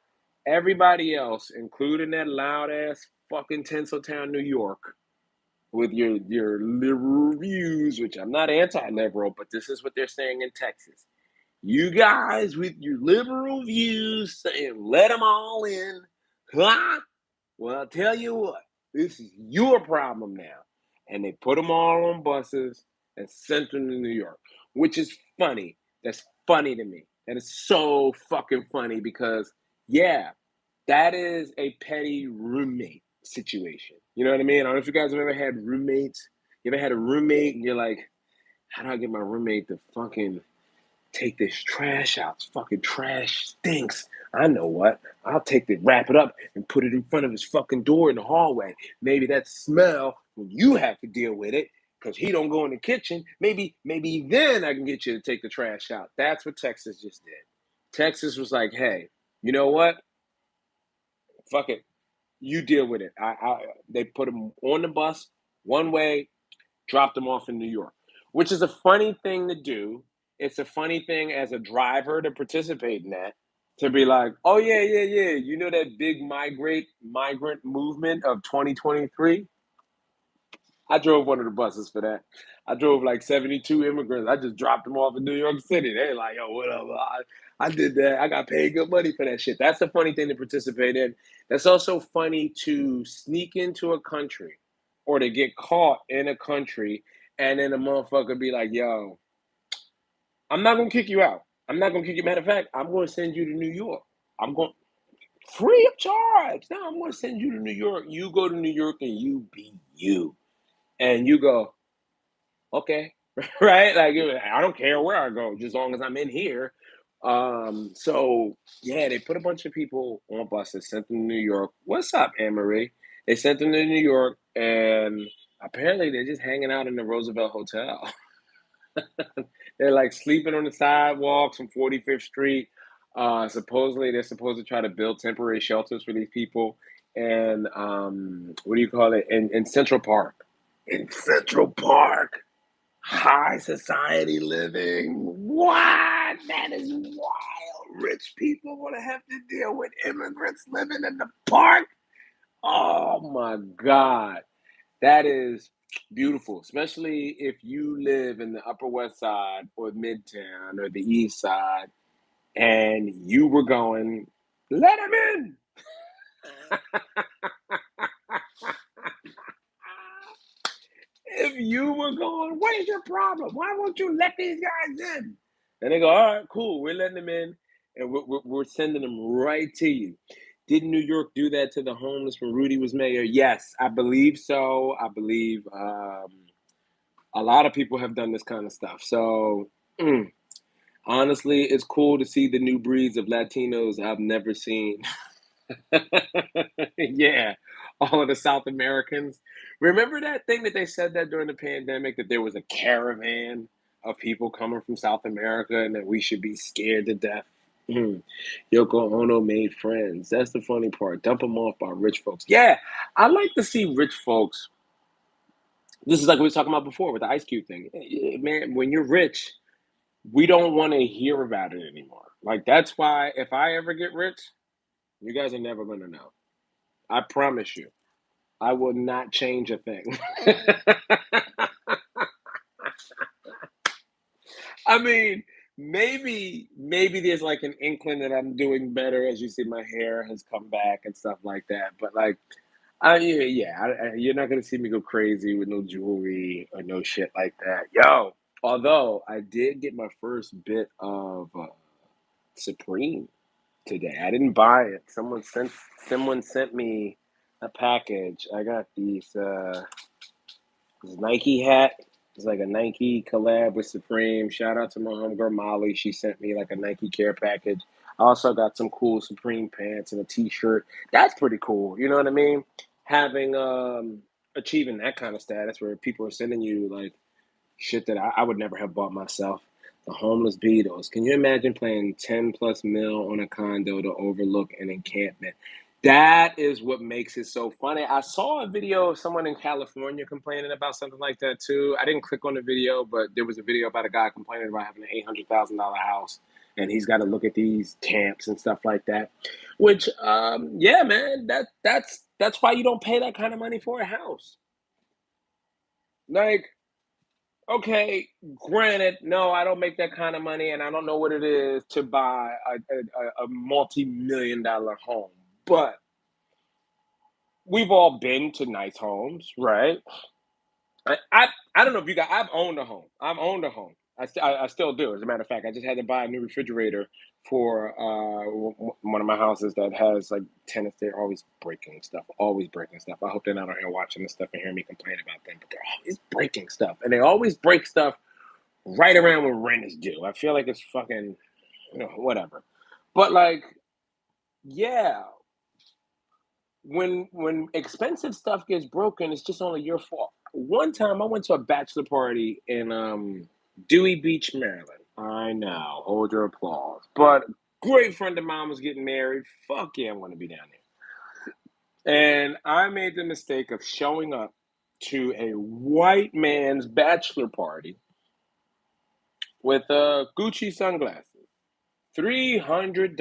Speaker 1: everybody else, including that loud ass fucking Tinseltown, New York, with your liberal views, which I'm not anti-liberal, but this is what they're saying in Texas. You guys with your liberal views saying let them all in, huh? Well, I'll tell you what, this is your problem now. And they put them all on buses and sent them to New York, which is funny. That's funny to me. That is so fucking funny because, yeah, that is a petty roommate situation. You know what I mean? I don't know if you guys have ever had roommates. You ever had a roommate and you're like, how do I get my roommate to fucking take this trash out? This fucking trash stinks. I know what. I'll take it, wrap it up, and put it in front of his fucking door in the hallway. Maybe that smell, when you have to deal with it, because he don't go in the kitchen, maybe then I can get you to take the trash out. That's what Texas just did. Texas was like, hey, you know what? Fuck it. You deal with it. They put him on the bus one way, dropped him off in New York, which is a funny thing to do. It's a funny thing as a driver to participate in that, to be like, oh yeah, yeah, yeah. You know that big migrant movement of 2023? I drove one of the buses for that. I drove like 72 immigrants. I just dropped them off in New York City. They like, yo, whatever. I did that. I got paid good money for that shit. That's a funny thing to participate in. That's also funny to sneak into a country or to get caught in a country and then a motherfucker be like, yo, I'm not gonna kick you out. I'm not gonna kick you. Matter of fact, I'm gonna send you to New York. I'm going free of charge. No, I'm gonna send you to New York. You go to New York and you be you. And you go, okay. right? Like I don't care where I go, just as long as I'm in here. So yeah, they put a bunch of people on buses, sent them to New York. What's up, Anne Marie? They sent them to New York, and apparently they're just hanging out in the Roosevelt Hotel. They're like sleeping on the sidewalks on 45th Street. Supposedly, they're supposed to try to build temporary shelters for these people. And what do you call it? In Central Park. In Central Park. High society living. What? That is wild. Rich people want to have to deal with immigrants living in the park. Oh my God. That is beautiful, especially if you live in the Upper West Side or Midtown or the East Side and you were going, let him in. If you were going, what is your problem? Why won't you let these guys in? And they go, all right, cool, we're letting them in and we're sending them right to you. Did New York do that to the homeless when Rudy was mayor? Yes, I believe so. I believe a lot of people have done this kind of stuff. So, honestly, it's cool to see the new breeds of Latinos I've never seen. Yeah, all of the South Americans. Remember that thing that they said that during the pandemic that there was a caravan of people coming from South America and that we should be scared to death? Mm. Yoko Ono made friends. That's the funny part. Dump them off by rich folks. Yeah, I like to see rich folks. This is like we were talking about before with the Ice Cube thing. Man, when you're rich, we don't want to hear about it anymore. Like that's why if I ever get rich, you guys are never gonna know. I promise you. I will not change a thing. I mean, maybe there's like an inkling that I'm doing better. As you see, my hair has come back and stuff like that. But like, you're not gonna see me go crazy with no jewelry or no shit like that. Yo, although I did get my first bit of Supreme today. I didn't buy it. Someone sent me a package. I got this Nike hat. It's like a Nike collab with Supreme. Shout out to my homegirl Molly. She sent me like a Nike care package. I also got some cool Supreme pants and a t-shirt. That's pretty cool. You know what I mean? Having achieving that kind of status where people are sending you like shit that I would never have bought myself. The homeless Beatles. Can you imagine playing 10 plus mil on a condo to overlook an encampment? That is what makes it so funny. I saw a video of someone in California complaining about something like that too. I didn't click on the video, but there was a video about a guy complaining about having an $800,000 house and he's got to look at these camps and stuff like that. Which, yeah, man, that's why you don't pay that kind of money for a house. Like, okay, granted, no, I don't make that kind of money, and I don't know what it is to buy a multi-million dollar home. But we've all been to nice homes, right? I don't know if you got. I've owned a home. I've owned a home. I still do. As a matter of fact, I just had to buy a new refrigerator for one of my houses that has like tenants. They're always breaking stuff. Always breaking stuff. I hope they're not out here watching this stuff and hearing me complain about them. But they're always breaking stuff, and they always break stuff right around when rent is due. I feel like it's fucking, whatever. But like, yeah, when expensive stuff gets broken, it's just only your fault. One time, I went to a bachelor party in Dewey Beach, Maryland. I know, hold your applause. But great friend of mine was getting married. Fuck yeah, I want to be down there. And I made the mistake of showing up to a white man's bachelor party with Gucci sunglasses. $300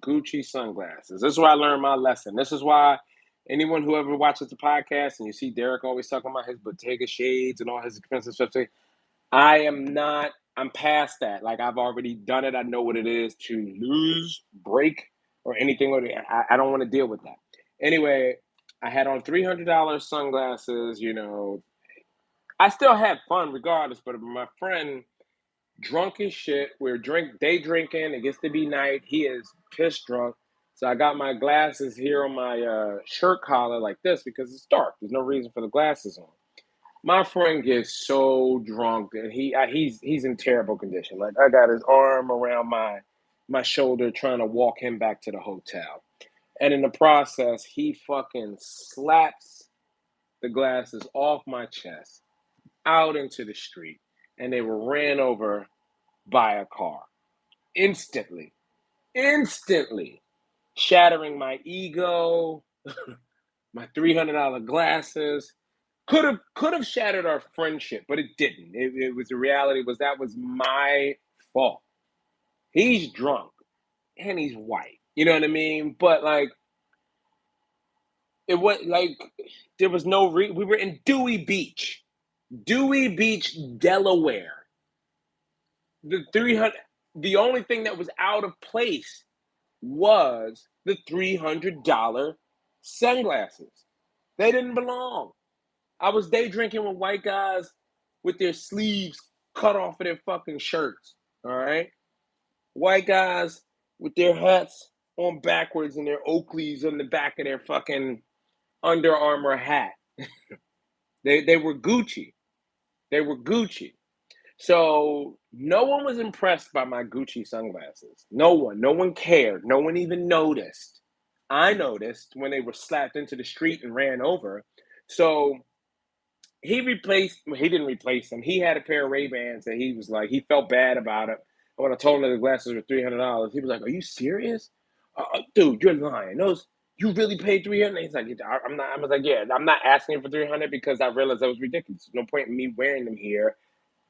Speaker 1: Gucci sunglasses. This is where I learned my lesson. This is why anyone who ever watches the podcast and you see Derek always talking about his Bottega shades and all his expensive stuff, I am not, I'm past that. Like I've already done it. I know what it is to lose, break, or anything. I don't want to deal with that. Anyway, I had on $300 sunglasses, I still had fun regardless, but my friend drunk as shit. Day drinking. It gets to be night. He is piss drunk. So I got my glasses here on my shirt collar like this because it's dark. There's no reason for the glasses on. My friend gets so drunk and he's in terrible condition. Like I got his arm around my shoulder trying to walk him back to the hotel. And in the process, he fucking slaps the glasses off my chest out into the street and they were ran over by a car instantly. Instantly shattering my ego, my $300 glasses. Could have shattered our friendship, but it didn't. It was the reality was that was my fault. He's drunk and he's white. You know what I mean? But like it was like there was no we were in Dewey Beach, Delaware. The 300 the only thing that was out of place was the $300 sunglasses. They didn't belong. I was day drinking with white guys with their sleeves cut off of their fucking shirts. All right, white guys with their hats on backwards and their Oakleys on the back of their fucking Under Armour hat. They were Gucci. They were Gucci. So no one was impressed by my Gucci sunglasses. No one. No one cared. No one even noticed. I noticed when they were slapped into the street and ran over. So he didn't replace them. He had a pair of Ray-Bans that he was like, he felt bad about it. And when I told him that the glasses were $300, he was like, "Are you serious? Dude, you're lying. Those, you really paid 300?" He's like, "I'm not." I was like, "Yeah, I'm not asking for 300 because I realized that was ridiculous. There's no point in me wearing them here.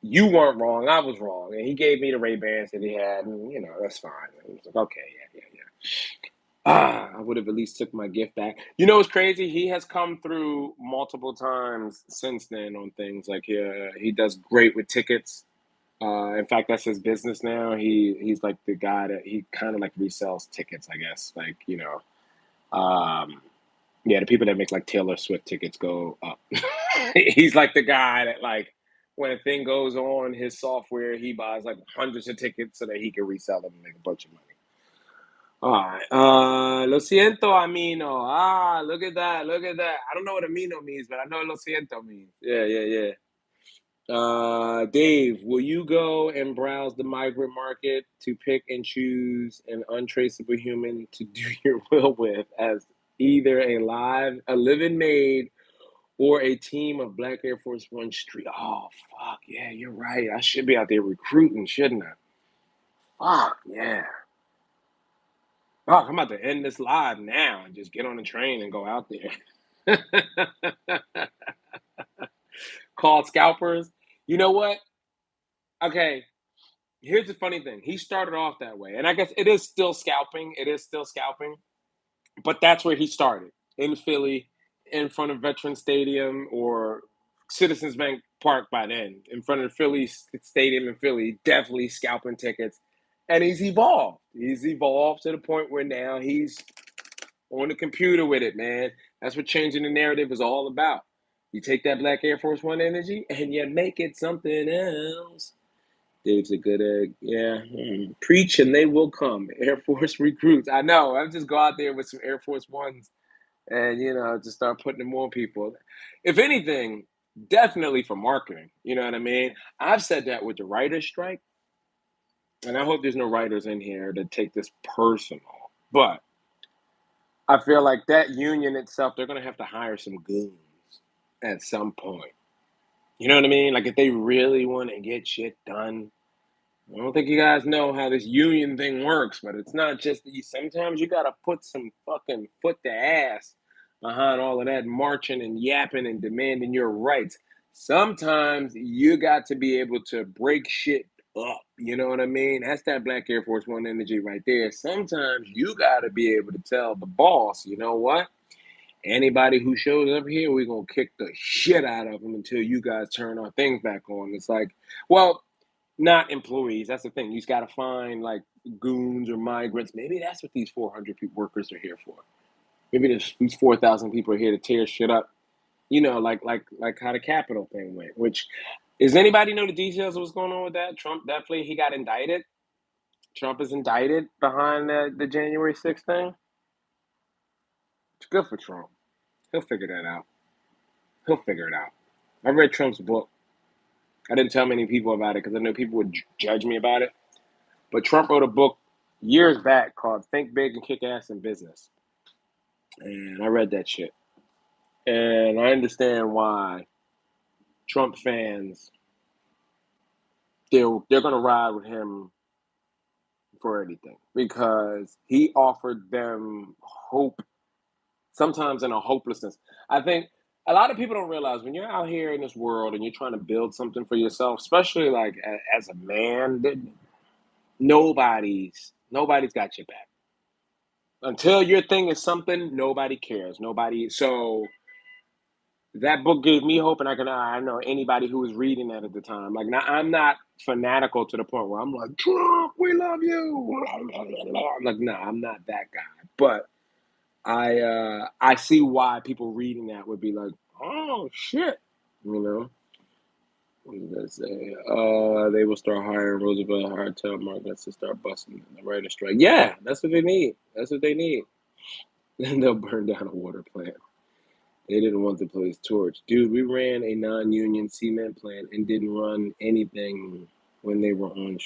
Speaker 1: You weren't wrong. I was wrong." And he gave me the Ray-Bans that he had, and that's fine. And I was like, "Okay, yeah." I would have at least took my gift back. You know what's crazy? He has come through multiple times since then on things like he does great with tickets. In fact, that's his business now. He's like the guy that he kind of like resells tickets, I guess. Like yeah, the people that make like Taylor Swift tickets go up. He's like the guy that like when a thing goes on his software, he buys like hundreds of tickets so that he can resell them and make a bunch of money. All right. Lo siento, amino. Look at that. Look at that. I don't know what amino means, but I know lo siento means. Yeah. Dave, will you go and browse the migrant market to pick and choose an untraceable human to do your will with as either a living maid or a team of Black Air Force One street? Oh, fuck. Yeah, you're right. I should be out there recruiting, shouldn't I? Fuck, yeah. Oh, I'm about to end this live now and just get on the train and go out there. Called scalpers. You know what? Okay, here's the funny thing. He started off that way, and I guess it is still scalping. It is still scalping, but that's where he started in Philly, in front of Veterans Stadium or Citizens Bank Park. By then, in front of the Philly Stadium in Philly, definitely scalping tickets. And he's evolved. He's evolved to the point where now he's on the computer with it, man. That's what changing the narrative is all about. You take that Black Air Force One energy and you make it something else. Dave's a good egg. Yeah. Preach and they will come. Air Force recruits. I know. I'll just go out there with some Air Force Ones and, just start putting them on people. If anything, definitely for marketing. You know what I mean? I've said that with the writer's strike, and I hope there's no writers in here that take this personal. But I feel like that union itself, they're going to have to hire some goons at some point. You know what I mean? Like if they really want to get shit done. I don't think you guys know how this union thing works, but it's not just that sometimes you got to put some fucking foot to ass behind all of that marching and yapping and demanding your rights. Sometimes you got to be able to break shit up. You know what I mean? That's that Black Air Force One energy right there. Sometimes you got to be able to tell the boss, you know what? Anybody who shows up here, we're going to kick the shit out of them until you guys turn our things back on. It's like, well, not employees. That's the thing. You just got to find like goons or migrants. Maybe that's what these 400 workers are here for. Maybe these 4,000 people are here to tear shit up. Like how the Capitol thing went. Which, does anybody know the details of what's going on with that? Trump definitely he got indicted. Trump is indicted behind the January 6th thing. It's good for Trump. He'll figure that out. He'll figure it out. I read Trump's book. I didn't tell many people about it because I know people would judge me about it. But Trump wrote a book years back called Think Big and Kick Ass in Business. And I read that shit. And I understand why Trump fans, they're going to ride with him for anything because he offered them hope, sometimes in a hopelessness. I think a lot of people don't realize when you're out here in this world and you're trying to build something for yourself, especially like as a man, nobody's got your back. Until your thing is something, nobody cares. Nobody. So that book gave me hope, and I know anybody who was reading that at the time. Like, now I'm not fanatical to the point where I'm like, Trump, we love you. Like, no, I'm not that guy. But I see why people reading that would be like, oh shit, you know. What did that say? They will start hiring Roosevelt, hardtail markets to start busting the writer strike. Yeah, that's what they need. That's what they need. And they'll burn down a water plant. They didn't want the place torched. Dude, we ran a non-union cement plant and didn't run anything when they were on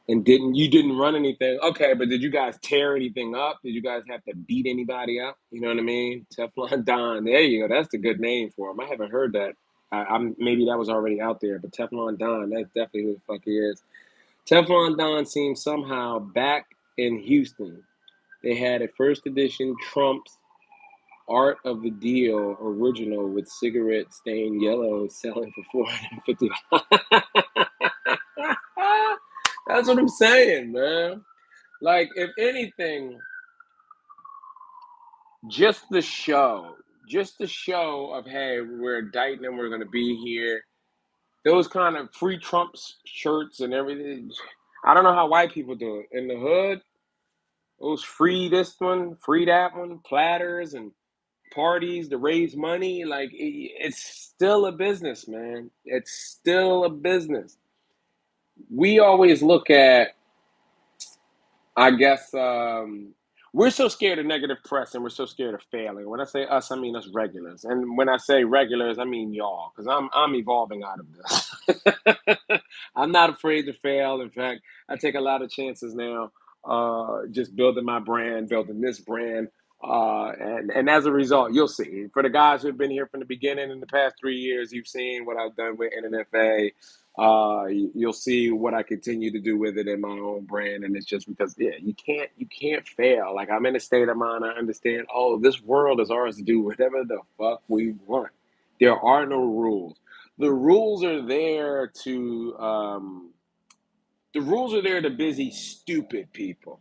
Speaker 1: and you didn't run anything. Okay, but did you guys tear anything up? Did you guys have to beat anybody up? You know what I mean? Teflon Don. There you go. That's the good name for him. I haven't heard that. I'm maybe that was already out there, but Teflon Don, that's definitely who the fuck he is. Teflon Don seems somehow back in Houston. They had a first edition Trump's Art of the Deal original with cigarette stained yellow selling for $450. That's what I'm saying, man. Like, if anything, just the show, just the show of, hey, we're indicting and we're going to be here. Those kind of free Trump shirts and everything. I don't know how white people do it. In the hood, those free this one, free that one, platters and parties to raise money. Like, it's still a business, man. It's still a business. We always look at, I guess, we're so scared of negative press and we're so scared of failing. When I say us, I mean us regulars. And when I say regulars, I mean y'all, because I'm evolving out of this. I'm not afraid to fail. In fact, I take a lot of chances now, just building my brand, building this brand. And as a result, you'll see. For the guys who've been here from the beginning in the past 3 years, you've seen what I've done with NNFA. You'll see what I continue to do with it in my own brand, and it's just because you can't fail. Like, I'm in a state of mind. I understand. Oh, this world is ours to do whatever the fuck we want. There are no rules. The rules are there to busy stupid people.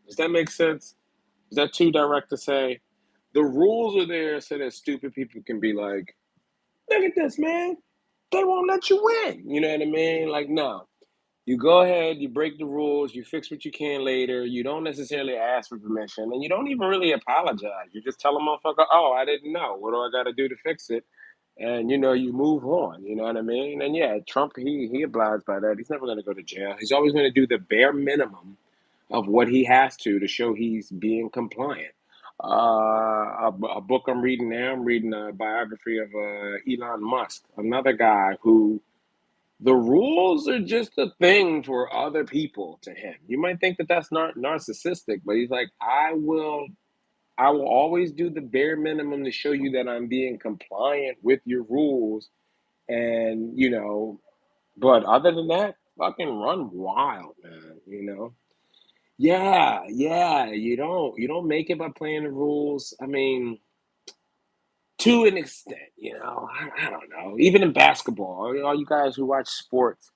Speaker 1: Does that make sense? Is that too direct to say? The rules are there so that stupid people can be like, look at this, man. They won't let you win. You know what I mean? Like, no. You go ahead, you break the rules, you fix what you can later. You don't necessarily ask for permission, and you don't even really apologize. You just tell a motherfucker, oh, I didn't know. What do I got to do to fix it? And, you move on. You know what I mean? And yeah, Trump, he obliges by that. He's never going to go to jail. He's always going to do the bare minimum of what he has to show he's being compliant. A book I'm reading now, I'm reading a biography of Elon Musk, another guy who the rules are just a thing for other people to him. You might think that that's not narcissistic, but he's like, I will always do the bare minimum to show you that I'm being compliant with your rules. And, but other than that, fucking run wild, man. Yeah, yeah. You don't make it by playing the rules. I mean, to an extent, I don't know. Even in basketball, all you guys who watch sports,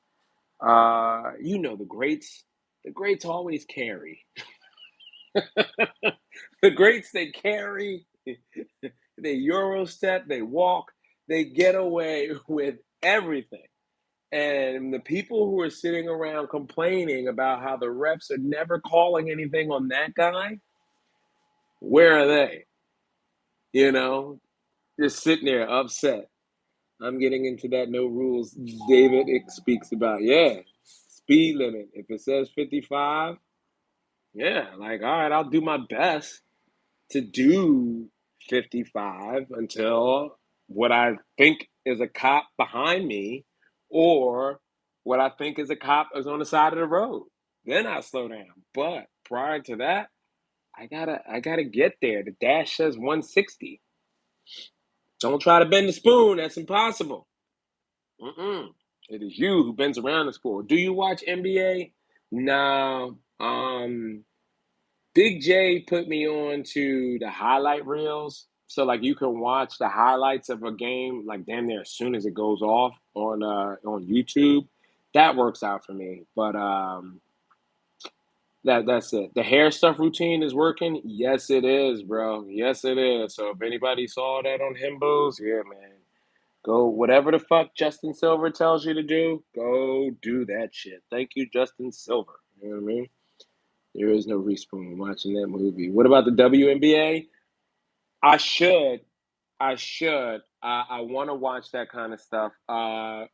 Speaker 1: the greats always carry. The greats, they carry, they Euro step, they walk, they get away with everything. And the people who are sitting around complaining about how the refs are never calling anything on that guy, where are they? You know, just sitting there upset. I'm getting into that no rules David speaks about. Yeah, speed limit. If it says 55, yeah, like, all right, I'll do my best to do 55 until what I think is a cop behind me, or what I think is a cop is on the side of the road. Then I slow down. But prior to that, I gotta get there. The dash says 160. Don't try to bend the spoon. That's impossible. Mm-mm. It is you who bends around the spoon. Do you watch NBA? No. Big J put me on to the highlight reels. So like you can watch the highlights of a game like damn near as soon as it goes off on YouTube. That works out for me. But that's it. The hair stuff routine is working. Yes, it is, bro. Yes, it is. So if anybody saw that on Himbos, yeah, man. Go whatever the fuck Justin Silver tells you to do, go do that shit. Thank you, Justin Silver. You know what I mean? There is no respawn watching that movie. What about the WNBA? I should. I should. I want to watch that kind of stuff.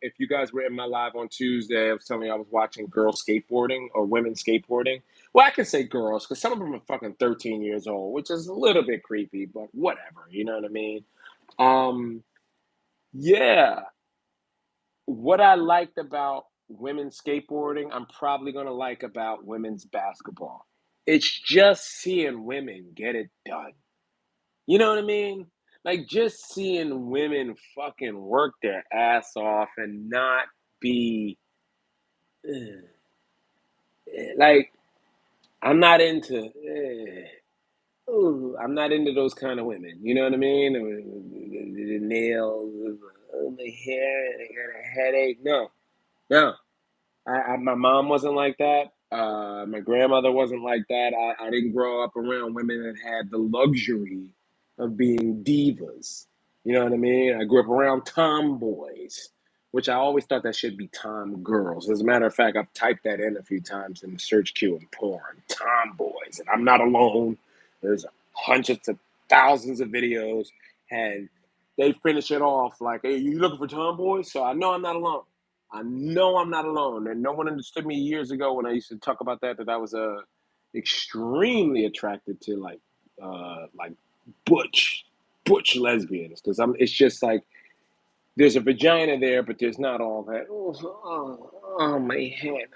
Speaker 1: If you guys were in my live on Tuesday, I was telling you I was watching girls skateboarding or women skateboarding. Well, I can say girls because some of them are fucking 13 years old, which is a little bit creepy, but whatever. You know what I mean? Um, yeah. What I liked about women's skateboarding, I'm probably going to like about women's basketball. It's just seeing women get it done. You know what I mean? Like just seeing women fucking work their ass off and not be like I'm not into ooh, I'm not into those kind of women. You know what I mean? The nails, the hair, they got a headache. No, no. My mom wasn't like that. My grandmother wasn't like that. I didn't grow up around women that had the luxury of being divas. You know what I mean? I grew up around tomboys, which I always thought that should be tom girls. As a matter of fact, I've typed that in a few times in the search queue in porn. Tomboys. And I'm not alone. There's hundreds of thousands of videos, and they finish it off like, hey, you looking for tomboys? So I know I'm not alone. I know I'm not alone, and no one understood me years ago when I used to talk about that I was extremely attracted to like butch butch lesbians because I'm. It's just like there's a vagina there, but there's not all that. Oh, my head.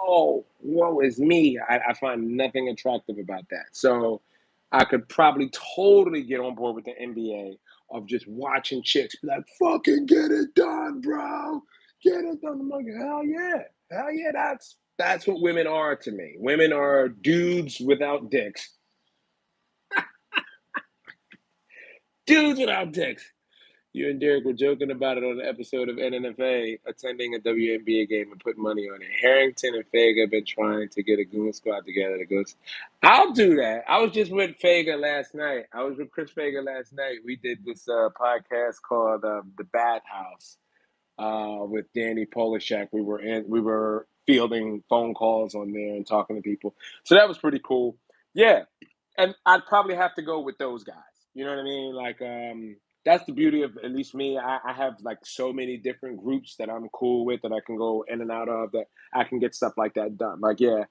Speaker 1: Oh, woe is me. I find nothing attractive about that. So I could probably totally get on board with the NBA of just watching chicks be like, fucking get it done, bro. Get it done. I'm like, hell yeah. Hell yeah. That's what women are to me. Women are dudes without dicks. Dudes without dicks. You and Derek were joking about it on an episode of NNFA, attending a WNBA game and putting money on it. Harrington and Faga have been trying to get a goon squad together to go. I'll do that. I was just with Faga last night. I was with Chris Faga last night. We did this podcast called The Bat House with Danny Polishak. We were fielding phone calls on there and talking to people. So that was pretty cool. Yeah, and I'd probably have to go with those guys. You know what I mean? Like, that's the beauty of at least me. I have like so many different groups that I'm cool with that I can go in and out of that I can get stuff like that done. Like, yeah,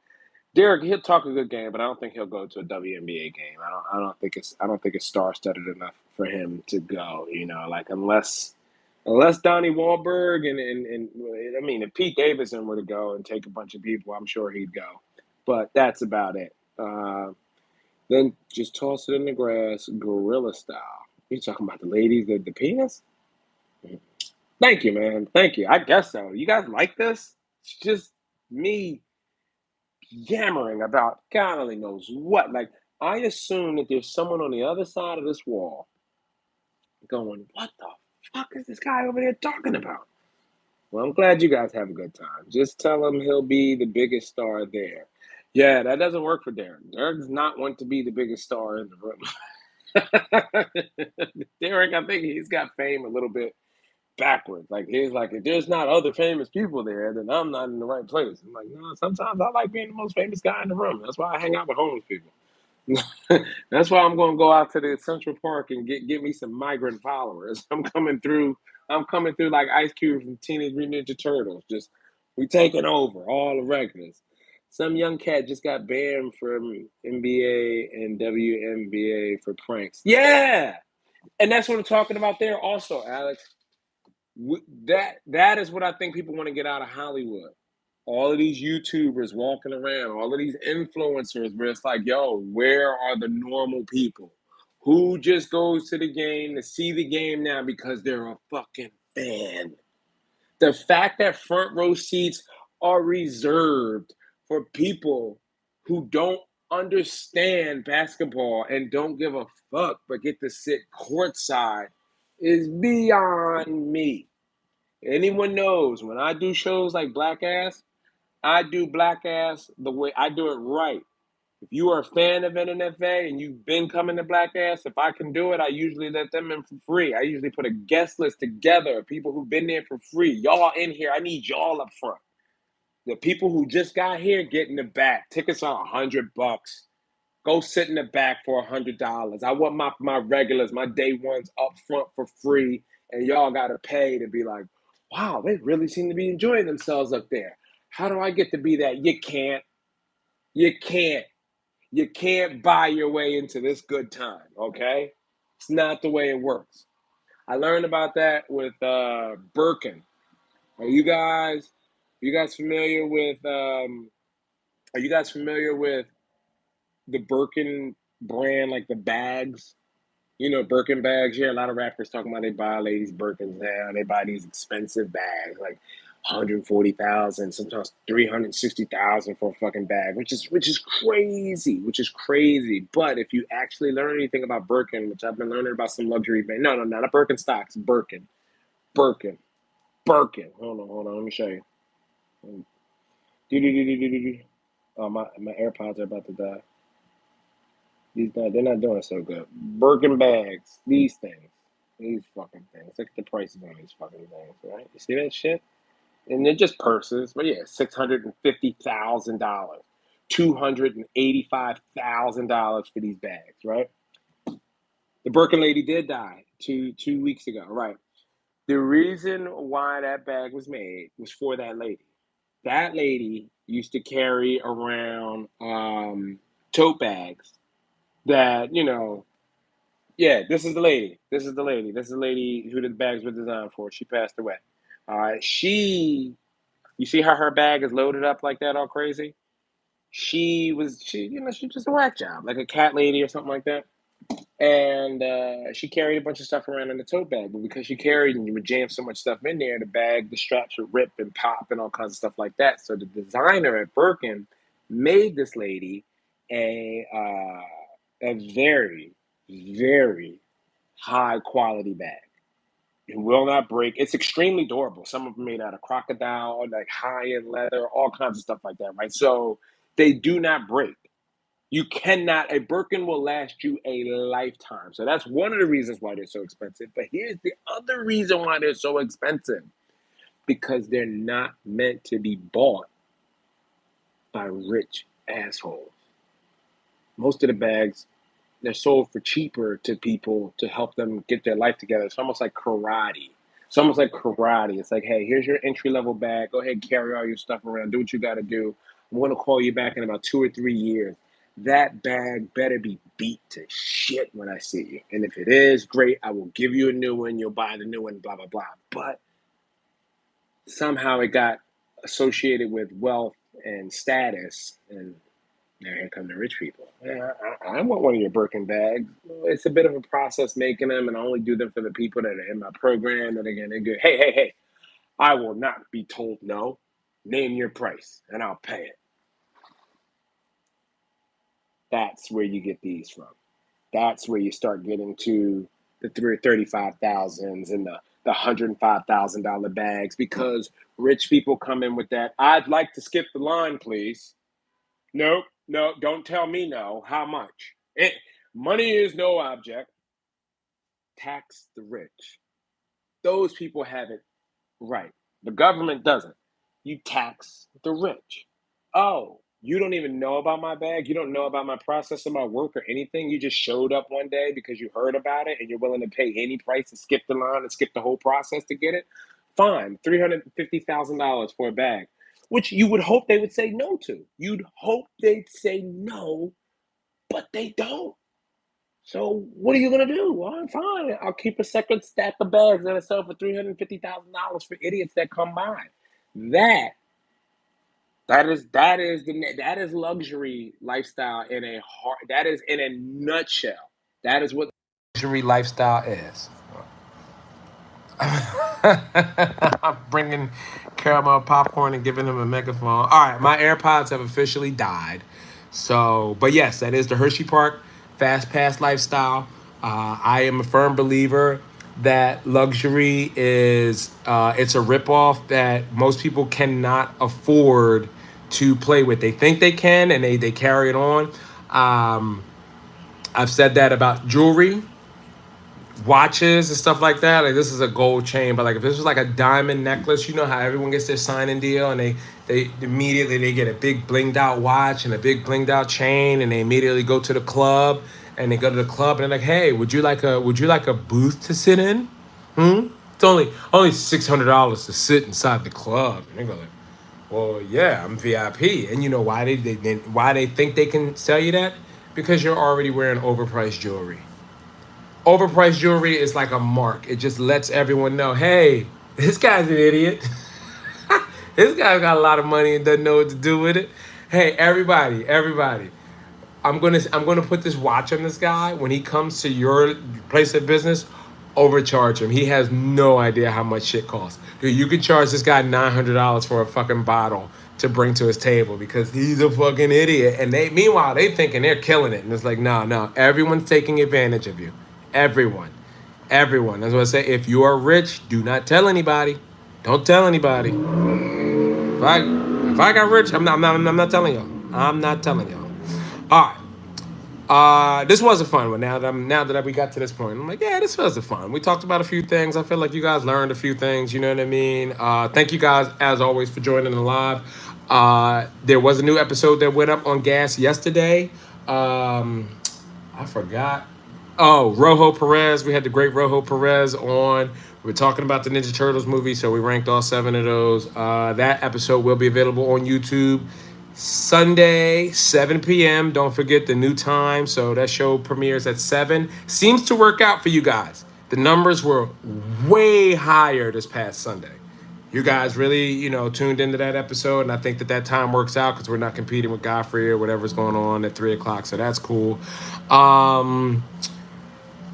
Speaker 1: Derek, he'll talk a good game, but I don't think he'll go to a WNBA game. I don't think it's star studded enough for him to go. You know, like unless Donnie Wahlberg and I mean, if Pete Davidson were to go and take a bunch of people, I'm sure he'd go. But that's about it. Then just toss it in the grass, gorilla style. You talking about the ladies, the penis? Thank you, man. Thank you. I guess so. You guys like this? It's just me yammering about God only knows what. Like, I assume that there's someone on the other side of this wall going, what the fuck is this guy over there talking about? Well, I'm glad you guys have a good time. Just tell him he'll be the biggest star there. Yeah, that doesn't work for Derek. Derek does not want to be the biggest star in the room. Derek, I think he's got fame a little bit backwards. Like he's like, if there's not other famous people there, then I'm not in the right place. I'm like, no, sometimes I like being the most famous guy in the room. That's why I hang out with homeless people. That's why I'm gonna go out to the Central Park and get me some migrant followers. I'm coming through like Ice Cube from Teenage Mutant Ninja Turtles. Just we taking over all the regulars. Some young cat just got banned from NBA and WNBA for pranks. Yeah, And that's what I'm talking about there also, Alex. That is what I think people want to get out of Hollywood. All of these YouTubers walking around, all of these influencers, where it's like, yo, where are the normal people who just goes to the game to see the game now because they're a fucking fan? The fact that front row seats are reserved for people who don't understand basketball and don't give a fuck but get to sit courtside is beyond me. Anyone knows when I do shows like Black Ass, I do Black Ass the way I do it right. If you are a fan of NNFA and you've been coming to Black Ass, if I can do it, I usually let them in for free. I usually put a guest list together of people who've been there for free. Y'all in here, I need y'all up front. The people who just got here get in the back. Tickets are $100. Go sit in the back for $100. I want my regulars, my day ones up front for free, and y'all gotta pay to be like, wow, they really seem to be enjoying themselves up there. How do I get to be that? You can't. You can't. You can't buy your way into this good time, okay? It's not the way it works. I learned about that with Birkin. Are you guys familiar with are you guys familiar with the Birkin brand, like the bags? You know, Birkin bags. Yeah, a lot of rappers talking about they buy ladies Birkins now. They buy these expensive bags, like 140,000, sometimes 360,000 for a fucking bag, which is crazy, which is crazy. But if you actually learn anything about Birkin, which I've been learning about some luxury bag, no, not Birkenstocks, Birkin, Birkin. Hold on, let me show you. Oh, my AirPods are about to die. They're not doing so good. Birkin bags, these fucking things. Look at the prices on these fucking things, right? You see that shit? And they're just purses, but yeah, $650,000, $285,000 for these bags, right? The Birkin lady did die two weeks ago, right? The reason why that bag was made was for that lady. That lady used to carry around tote bags that Yeah, this is the lady. This is the lady. This is the lady who the bags were designed for. She passed away. All right. You see how her bag is loaded up like that, all crazy? She just a whack job, like a cat lady or something like that. And she carried a bunch of stuff around in the tote bag. But because she carried and you would jam so much stuff in there, the straps would rip and pop and all kinds of stuff like that. So the designer at Birkin made this lady a very, very high quality bag. It will not break. It's extremely durable. Some of them made out of crocodile, like high end leather, all kinds of stuff like that, right? So they do not break. You cannot, a Birkin will last you a lifetime. So that's one of the reasons why they're so expensive. But here's the other reason why they're so expensive, because they're not meant to be bought by rich assholes. Most of the bags, they're sold for cheaper to people to help them get their life together. It's almost like karate. It's like, hey, here's your entry level bag. Go ahead and carry all your stuff around. Do what you got to do. I'm going to call you back in about 2 or 3 years. That bag better be beat to shit when I see you. And if it is, great. I will give you a new one. You'll buy the new one, blah, blah, blah. But somehow it got associated with wealth and status. And now here come the rich people. Yeah, I want one of your Birkin bags. It's a bit of a process making them, and I only do them for the people that are in my program. And again, they're good. Hey, hey, hey! I will not be told no. Name your price, and I'll pay it. That's where you get these from. That's where you start getting to the 35,000s and the $105,000 bags, because rich people come in with that. I'd like to skip the line, please. Nope, no, don't tell me no. How much? Money is no object. Tax the rich. Those people have it right. The government doesn't. You tax the rich. Oh, you don't even know about my bag? You don't know about my process of my work or anything? You just showed up one day because you heard about it and you're willing to pay any price to skip the line and skip the whole process to get it? Fine, $350,000 for a bag, which you would hope they would say no to. You'd hope they'd say no, but they don't. So what are you gonna do? Well, fine. I'll keep a second stack of bags that I sell for $350,000 for idiots that come by. That that is luxury lifestyle in a heart. That is in a nutshell. That is what luxury lifestyle is. I'm bringing caramel popcorn and giving him a megaphone. All right, my AirPods have officially died. So, but yes, that is the Hershey Park Fast Pass lifestyle. I am a firm believer that luxury is it's a ripoff that most people cannot afford to play with. They think they can, and they carry it on. I've said that about jewelry, watches and stuff like that. Like this is a gold chain, but like if this was like a diamond necklace, you know how everyone gets their signing deal and they immediately they get a big blinged out watch and a big blinged out chain and they immediately go to the club and they go to the club and they're like, hey, would you like a booth to sit in? It's only $600 to sit inside the club. And they go like, well, yeah, I'm VIP. And you know why why they think they can sell you that? Because you're already wearing overpriced jewelry. Overpriced jewelry is like a mark. It just lets everyone know, hey, this guy's an idiot. This guy's got a lot of money and doesn't know what to do with it. Hey, everybody, I'm gonna put this watch on this guy when he comes to your place of business. Overcharge him. He has no idea how much shit costs. Dude, you could charge this guy $900 for a fucking bottle to bring to his table because he's a fucking idiot. And meanwhile they thinking they're killing it. And it's like, no, everyone's taking advantage of you. Everyone. Everyone. That's what I say. If you are rich, do not tell anybody. Don't tell anybody. If I got rich, I'm not telling y'all. I'm not telling y'all. All right. This was a fun one. Now that we got to this point, I'm like, yeah, this was a fun. We talked about a few things. I feel like you guys learned a few things. You know what I mean? Thank you guys as always for joining the live. There was a new episode that went up on Gas yesterday. I forgot. Oh, Rojo Perez. We had the great Rojo Perez on. We were talking about the Ninja Turtles movie, so we ranked all 7 of those. That episode will be available on YouTube Sunday, 7 p.m. Don't forget the new time. So that show premieres at 7. Seems to work out for you guys. The numbers were way higher this past Sunday. You guys really, tuned into that episode, and I think that time works out because we're not competing with Godfrey or whatever's going on at 3 o'clock, so that's cool.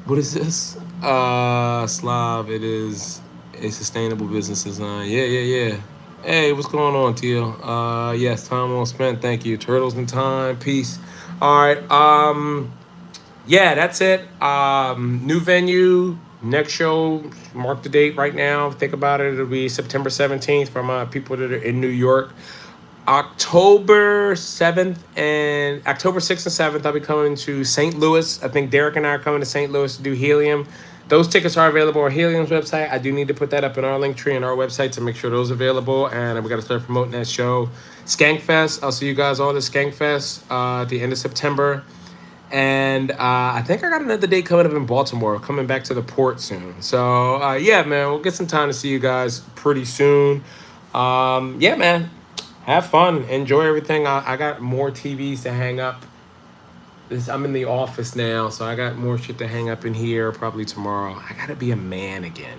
Speaker 1: What is this? Slav, it is a sustainable business design. Yeah. Hey, what's going on, Teal? Yes, time well spent. Thank you. Turtles in time. Peace. All right. Yeah, that's it. New venue. Next show. Mark the date right now. Think about it. It'll be September 17th for my people that are in New York. October 6th and 7th, I'll be coming to St. Louis. I think Derek and I are coming to St. Louis to do Helium. Those tickets are available on Helium's website. I do need to put that up in our link tree on our website to make sure those are available. And we got to start promoting that show. Skankfest. I'll see you guys all at Skankfest at the end of September. And I think I got another date coming up in Baltimore, coming back to the port soon. So, yeah, man, we'll get some time to see you guys pretty soon. Yeah, man. Have fun. Enjoy everything. I got more TVs to hang up. I'm in the office now, so I got more shit to hang up in here probably tomorrow. I gotta be a man again.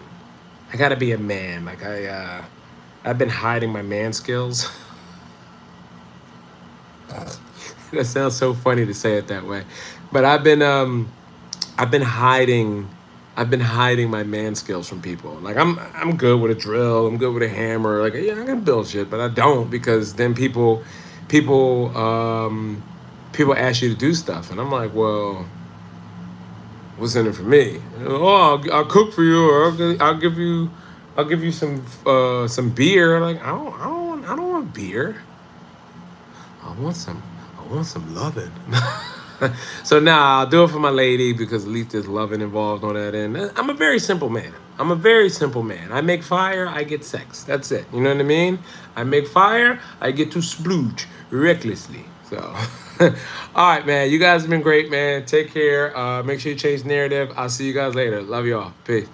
Speaker 1: I gotta be a man. Like I've been hiding my man skills. That sounds so funny to say it that way, but I've been hiding my man skills from people. Like I'm good with a drill, I'm good with a hammer. Like yeah, I can build shit, but I don't because then people ask you to do stuff, and I'm like, well, what's in it for me? Oh, I'll cook for you, or I'll give you some beer. Like I don't want beer. I want some loving. So now I'll do it for my lady because at least there's loving involved on that end. I'm a very simple man. I make fire, I get sex. That's it. You know what I mean? I make fire, I get to splooge recklessly. So, all right, man. You guys have been great, man. Take care. Make sure you change the narrative. I'll see you guys later. Love y'all. Peace.